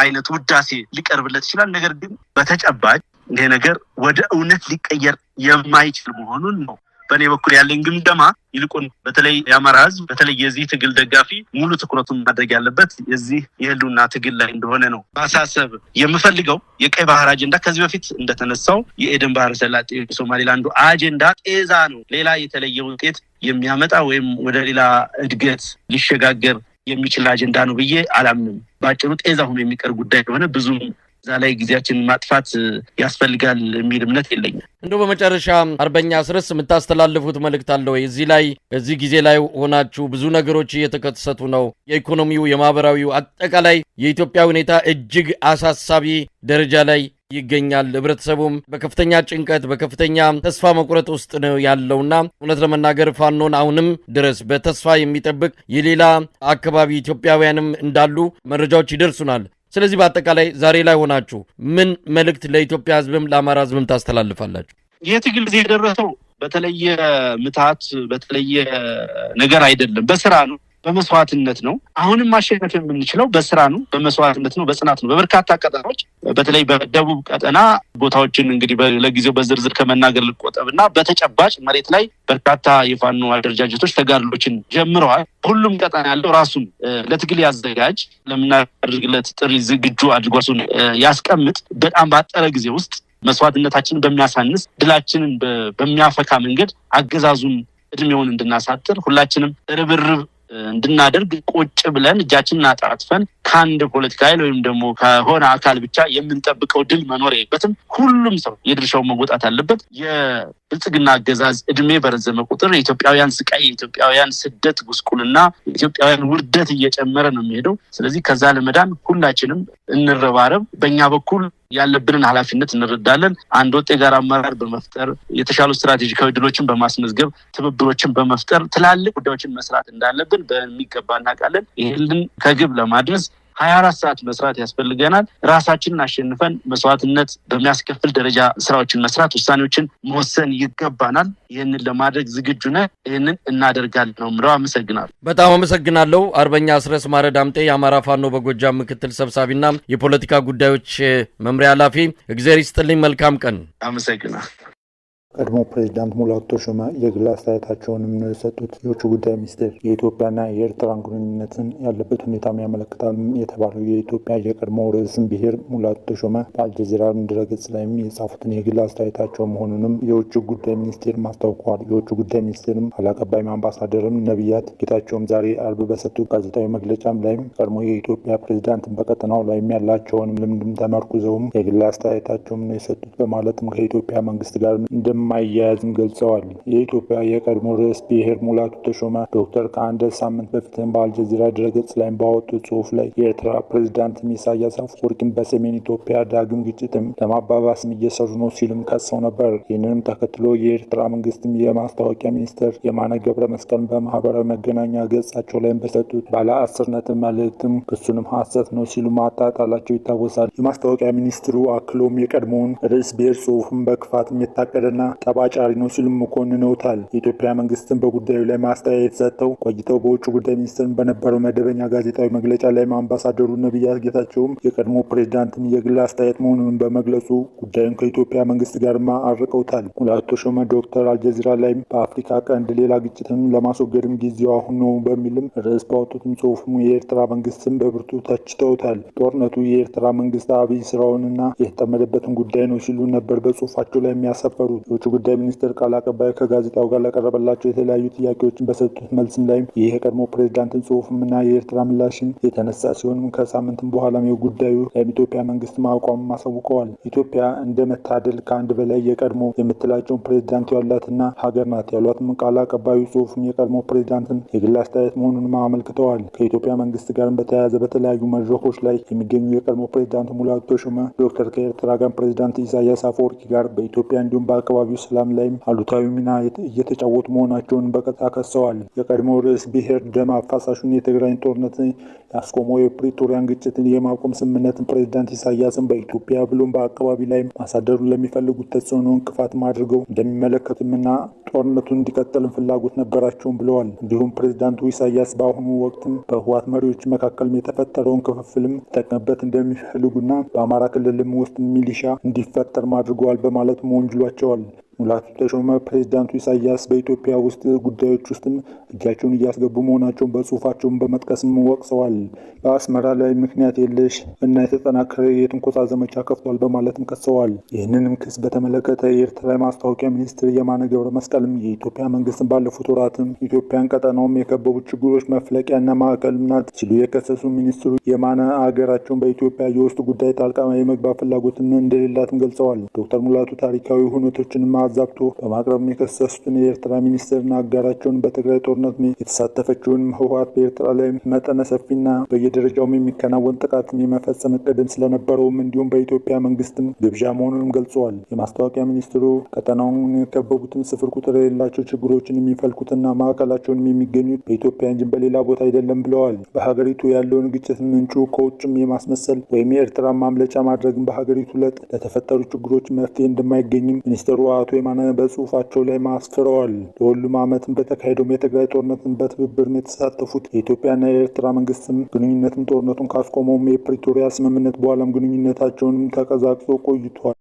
አይነት ውዳሴ ሊቀርብለት ይችላል። ነገር ግን በተጨባጭ ይሄ ነገር ወደ እውነት ሊቀየር የማይችል መሆኑን ነው በእኔ በኩል ያለኝ ግምገማ። ይልቁን በተለይ የአማራ ህዝብ በተለይ የዚህ ትግል ደጋፊ ሙሉ ትኩረቱን ማድረግ ያለበት የዚህ የህልውና ትግል ላይ እንደሆነ ነው ማሳሰብ የምፈልገው። የቀይ ባህር አጀንዳ ከዚህ በፊት እንደተነሳው የኤደን ባህረ ሰላጤ ሶማሌላንዱ አጀንዳ ጤዛ ነው። ሌላ የተለየ ውጤት የሚያመጣ ወይም ወደ ሌላ እድገት ሊሸጋገር የሚችል አጀንዳ ነው ብዬ አላምንም። ባጭሩ ጤዛ ሆኖ የሚቀር ጉዳይ ከሆነ ብዙም እዛ ላይ ጊዜያችን ማጥፋት ያስፈልጋል የሚል እምነት የለኝም። እንደው በመጨረሻ አርበኛ አስረስ የምታስተላልፉት መልእክት አለ ወይ? እዚህ ላይ በዚህ ጊዜ ላይ ሆናችሁ ብዙ ነገሮች እየተከሰቱ ነው። የኢኮኖሚው፣ የማህበራዊው፣ አጠቃላይ የኢትዮጵያ ሁኔታ እጅግ አሳሳቢ ደረጃ ላይ ይገኛል። ህብረተሰቡም በከፍተኛ ጭንቀት በከፍተኛ ተስፋ መቁረጥ ውስጥ ነው ያለውና እውነት ለመናገር ፋኖን አሁንም ድረስ በተስፋ የሚጠብቅ የሌላ አካባቢ ኢትዮጵያውያንም እንዳሉ መረጃዎች ይደርሱናል። ስለዚህ በአጠቃላይ ዛሬ ላይ ሆናችሁ ምን መልእክት ለኢትዮጵያ ህዝብም ለአማራ ህዝብም ታስተላልፋላችሁ? ይህ ትግል እዚህ የደረሰው በተለየ ምትሃት በተለየ ነገር አይደለም፣ በስራ ነው፣ በመስዋዕትነት ነው። አሁንም ማሸነፍ የምንችለው በስራ ነው፣ በመስዋዕትነት ነው፣ በጽናት ነው። በበርካታ ቀጠናዎች በተለይ በደቡብ ቀጠና ቦታዎችን እንግዲህ ለጊዜው በዝርዝር ከመናገር ልቆጠብና በተጨባጭ መሬት ላይ በርካታ የፋኖ አደረጃጀቶች ተጋድሎችን ጀምረዋል። ሁሉም ቀጠና ያለው ራሱን ለትግል ያዘጋጅ፣ ለምናደርግለት ጥሪ ዝግጁ አድርጎ ራሱን ያስቀምጥ። በጣም ባጠረ ጊዜ ውስጥ መስዋዕትነታችንን በሚያሳንስ ድላችንን በሚያፈካ መንገድ አገዛዙን እድሜውን እንድናሳጥር ሁላችንም ርብርብ እንድናደርግ ቁጭ ብለን እጃችንን አጣጥፈን ከአንድ ፖለቲካ ኃይል ወይም ደግሞ ከሆነ አካል ብቻ የምንጠብቀው ድል መኖር የለበትም። ሁሉም ሰው የድርሻውን መወጣት አለበት። የብልጽግና አገዛዝ እድሜ በረዘመ ቁጥር የኢትዮጵያውያን ስቃይ፣ የኢትዮጵያውያን ስደት፣ ጉስቁልና፣ የኢትዮጵያውያን ውርደት እየጨመረ ነው የሚሄደው። ስለዚህ ከዛ ለመዳን ሁላችንም እንረባረብ። በእኛ በኩል ያለብንን ኃላፊነት እንረዳለን። አንድ ወጥ የጋራ አመራር በመፍጠር የተሻሉ ስትራቴጂካዊ ድሎችን በማስመዝገብ ትብብሮችን በመፍጠር ትላልቅ ጉዳዮችን መስራት እንዳለብን በሚገባ እናውቃለን። ይህንን ከግብ ለማድረስ 24 ሰዓት መስራት ያስፈልገናል። ራሳችንን አሸንፈን መስዋዕትነት በሚያስከፍል ደረጃ ስራዎችን መስራት፣ ውሳኔዎችን መወሰን ይገባናል። ይህንን ለማድረግ ዝግጁ ነን። ይህንን እናደርጋለን ነው የምለው። አመሰግናለሁ። በጣም አመሰግናለሁ። አርበኛ አስረስ ማረ ዳምጤ የአማራ ፋኖ በጎጃም ምክትል ሰብሳቢና የፖለቲካ ጉዳዮች መምሪያ ኃላፊ። እግዚአብሔር ይስጥልኝ። መልካም ቀን። አመሰግናለሁ። ቀድሞ ፕሬዚዳንት ሙላቱ ተሾመ የግል አስተያየታቸውንም ነው የሰጡት። የውጭ ጉዳይ ሚኒስቴር የኢትዮጵያና የኤርትራን ግንኙነትን ያለበት ሁኔታም ያመለክታል የተባለው የኢትዮጵያ የቀድሞ ርዕሰ ብሔር ሙላቱ ተሾመ በአልጀዚራ ድረገጽ ላይም የጻፉትን የግል አስተያየታቸው መሆኑንም የውጭ ጉዳይ ሚኒስቴር ማስታውቋል። የውጭ ጉዳይ ሚኒስቴርም ቃል አቀባይ አምባሳደርም ነቢያት ጌታቸውም ዛሬ አርብ በሰጡት ጋዜጣዊ መግለጫም ላይም ቀድሞ የኢትዮጵያ ፕሬዚዳንትን በቀጠናው ላይም ያላቸውንም ልምድም ተመርኩዘውም የግል አስተያየታቸውም ነው የሰጡት በማለትም ከኢትዮጵያ መንግስት ጋር እንደማያያዝም ገልጸዋል። የኢትዮጵያ የቀድሞ ርዕሰ ብሔር ሙላቱ ተሾመ ዶክተር ከአንድ ሳምንት በፊትም በአልጀዚራ ድረገጽ ላይ ባወጡት ጽሁፍ ላይ የኤርትራ ፕሬዝዳንት ኢሳያስ አፈወርቂም በሰሜን ኢትዮጵያ ዳግም ግጭትም ለማባባስም እየሰሩ ነው ሲልም ከሰው ነበር። ይህንንም ተከትሎ የኤርትራ መንግስትም የማስታወቂያ ሚኒስትር የማነ ገብረ መስቀል በማህበራዊ መገናኛ ገጻቸው ላይ በሰጡት ባለ 10 ነጥብ መልእክትም ክሱንም ሐሰት ነው ሲሉ ማጣጣላቸው ይታወሳል። የማስታወቂያ ሚኒስትሩ አክሎም የቀድሞውን ርዕሰ ብሔር ጽሁፍም በክፋትም የታቀደና ጠባጫሪ ነው ሲሉ መኮንነውታል። የኢትዮጵያ መንግስትን በጉዳዩ ላይ ማስተያየት ሰጥተው ቆይተው በውጭ ጉዳይ ሚኒስቴር በነበረው መደበኛ ጋዜጣዊ መግለጫ ላይ አምባሳደሩ ነቢያት ጌታቸውም የቀድሞ ፕሬዝዳንትን የግል አስተያየት መሆኑን በመግለጹ ጉዳዩን ከኢትዮጵያ መንግስት ጋር አርቀውታል። ሙላቱ ተሾመ ዶክተር አልጀዚራ ላይ በአፍሪካ ቀንድ ሌላ ግጭትን ለማስወገድም ጊዜው አሁን ነው በሚልም ርዕስ ባወጡትም ጽሁፍም የኤርትራ መንግስትን በብርቱ ተችተውታል። ጦርነቱ የኤርትራ መንግስት አብይ ስራውንና የተጠመደበትን ጉዳይ ነው ሲሉ ነበር በጽሁፋቸው ላይ የሚያሰፈሩት። የውጭ ጉዳይ ሚኒስቴር ቃል አቀባይ ከጋዜጣው ጋር ለቀረበላቸው የተለያዩ ጥያቄዎችን በሰጡት መልስም ላይ ይህ የቀድሞ ፕሬዝዳንትን ጽሁፍምና የኤርትራ ምላሽን የተነሳ ሲሆንም ከሳምንትም በኋላም የጉዳዩ የኢትዮጵያ መንግስት አቋም አሳውቀዋል። ኢትዮጵያ እንደመታደል ከአንድ በላይ የቀድሞ የምትላቸውን ፕሬዝዳንት ያላትና ሀገር ናት ያሏትም ቃል አቀባዩ ጽሁፍም የቀድሞ ፕሬዝዳንትን የግል አስተያየት መሆኑንም አመልክተዋል። ከኢትዮጵያ መንግስት ጋር በተያያዘ በተለያዩ መድረኮች ላይ የሚገኙ የቀድሞ ፕሬዝዳንት ሙላቱ ተሾመ ዶክተር ከኤርትራ ጋር ፕሬዝዳንት ኢሳያስ አፈወርቂ ጋር በኢትዮጵያ እንዲሁም በአካባቢው ሰላም ላይም አሉታዊ ሚና እየተጫወቱ መሆናቸውን በቀጥታ ከሰዋል። የቀድሞ ርዕሰ ብሔር ደም አፋሳሹን የትግራይን ጦርነት ያስቆመው የፕሪቶሪያን ግጭትን የማቆም ስምምነትን ፕሬዝዳንት ኢሳያስን በኢትዮጵያ ብሎም በአካባቢ ላይ ማሳደሩ ለሚፈልጉት ተጽዕኖ እንቅፋት አድርገው እንደሚመለከቱምና ጦርነቱን እንዲቀጥልም ፍላጎት ነበራቸውም ብለዋል። እንዲሁም ፕሬዝዳንቱ ኢሳያስ በአሁኑ ወቅትም በህወሓት መሪዎች መካከል የተፈጠረውን ክፍፍልም ተጠቅመበት እንደሚፈልጉና በአማራ ክልልም ውስጥ ሚሊሻ እንዲፈጠር አድርገዋል በማለት ወንጅሏቸዋል። ሙላቱ ተሾመ ፕሬዝዳንቱ ኢሳያስ በኢትዮጵያ ውስጥ ጉዳዮች ውስጥም እጃቸውን እያስገቡ መሆናቸውን በጽሁፋቸውን በመጥቀስም ወቅሰዋል። በአስመራ ላይ ምክንያት የለሽ እና የተጠናከረ የትንኮሳ ዘመቻ ከፍቷል በማለትም ከሰዋል። ይህንንም ክስ በተመለከተ የኤርትራ ማስታወቂያ ሚኒስትር የማነ ገብረ መስቀልም የኢትዮጵያ መንግስትን ባለፉት ወራትም ኢትዮጵያን ቀጠናውም የከበቡ ችግሮች መፍለቂያና ማዕከል ናት ሲሉ የከሰሱ ሚኒስትሩ የማነ አገራቸውን በኢትዮጵያ የውስጥ ጉዳይ ጣልቃ የመግባት ፍላጎትን እንደሌላትም ገልጸዋል። ዶክተር ሙላቱ ታሪካዊ ሁነቶችን አዛብቶ በማቅረብ የከሰሱትን የኤርትራ ሚኒስትርና አጋራቸውን በትግራይ ጦርነት የተሳተፈችውን ህወሓት በኤርትራ ላይ መጠነ ሰፊና በየደረጃውም የሚከናወን ጥቃትን የመፈጸም እቅድም ስለነበረውም እንዲሁም በኢትዮጵያ መንግስትም ግብዣ መሆኑንም ገልጸዋል። የማስታወቂያ ሚኒስትሩ ቀጠናውን የከበቡትን ስፍር ቁጥር የሌላቸው ችግሮችን የሚፈልኩትና ማዕከላቸውን የሚገኙት በኢትዮጵያ እንጂ በሌላ ቦታ አይደለም ብለዋል። በሀገሪቱ ያለውን ግጭት ምንጩ ከውጭም የማስመሰል ወይም የኤርትራ ማምለጫ ማድረግም በሀገሪቱ ለተፈጠሩ ችግሮች መፍትሄ እንደማይገኝም ሚኒስትሩ አቶ የማነ በጽሁፋቸው ላይ ማስፍረዋል። ለሁሉም ዓመትም በተካሄደው የትግራይ ጦርነትን በትብብር የተሳተፉት የኢትዮጵያና የኤርትራ መንግስትም ግንኙነትን ጦርነቱን ካስቆመው የፕሪቶሪያ ስምምነት በኋላም ግንኙነታቸውንም ተቀዛቅዞ ቆይቷል።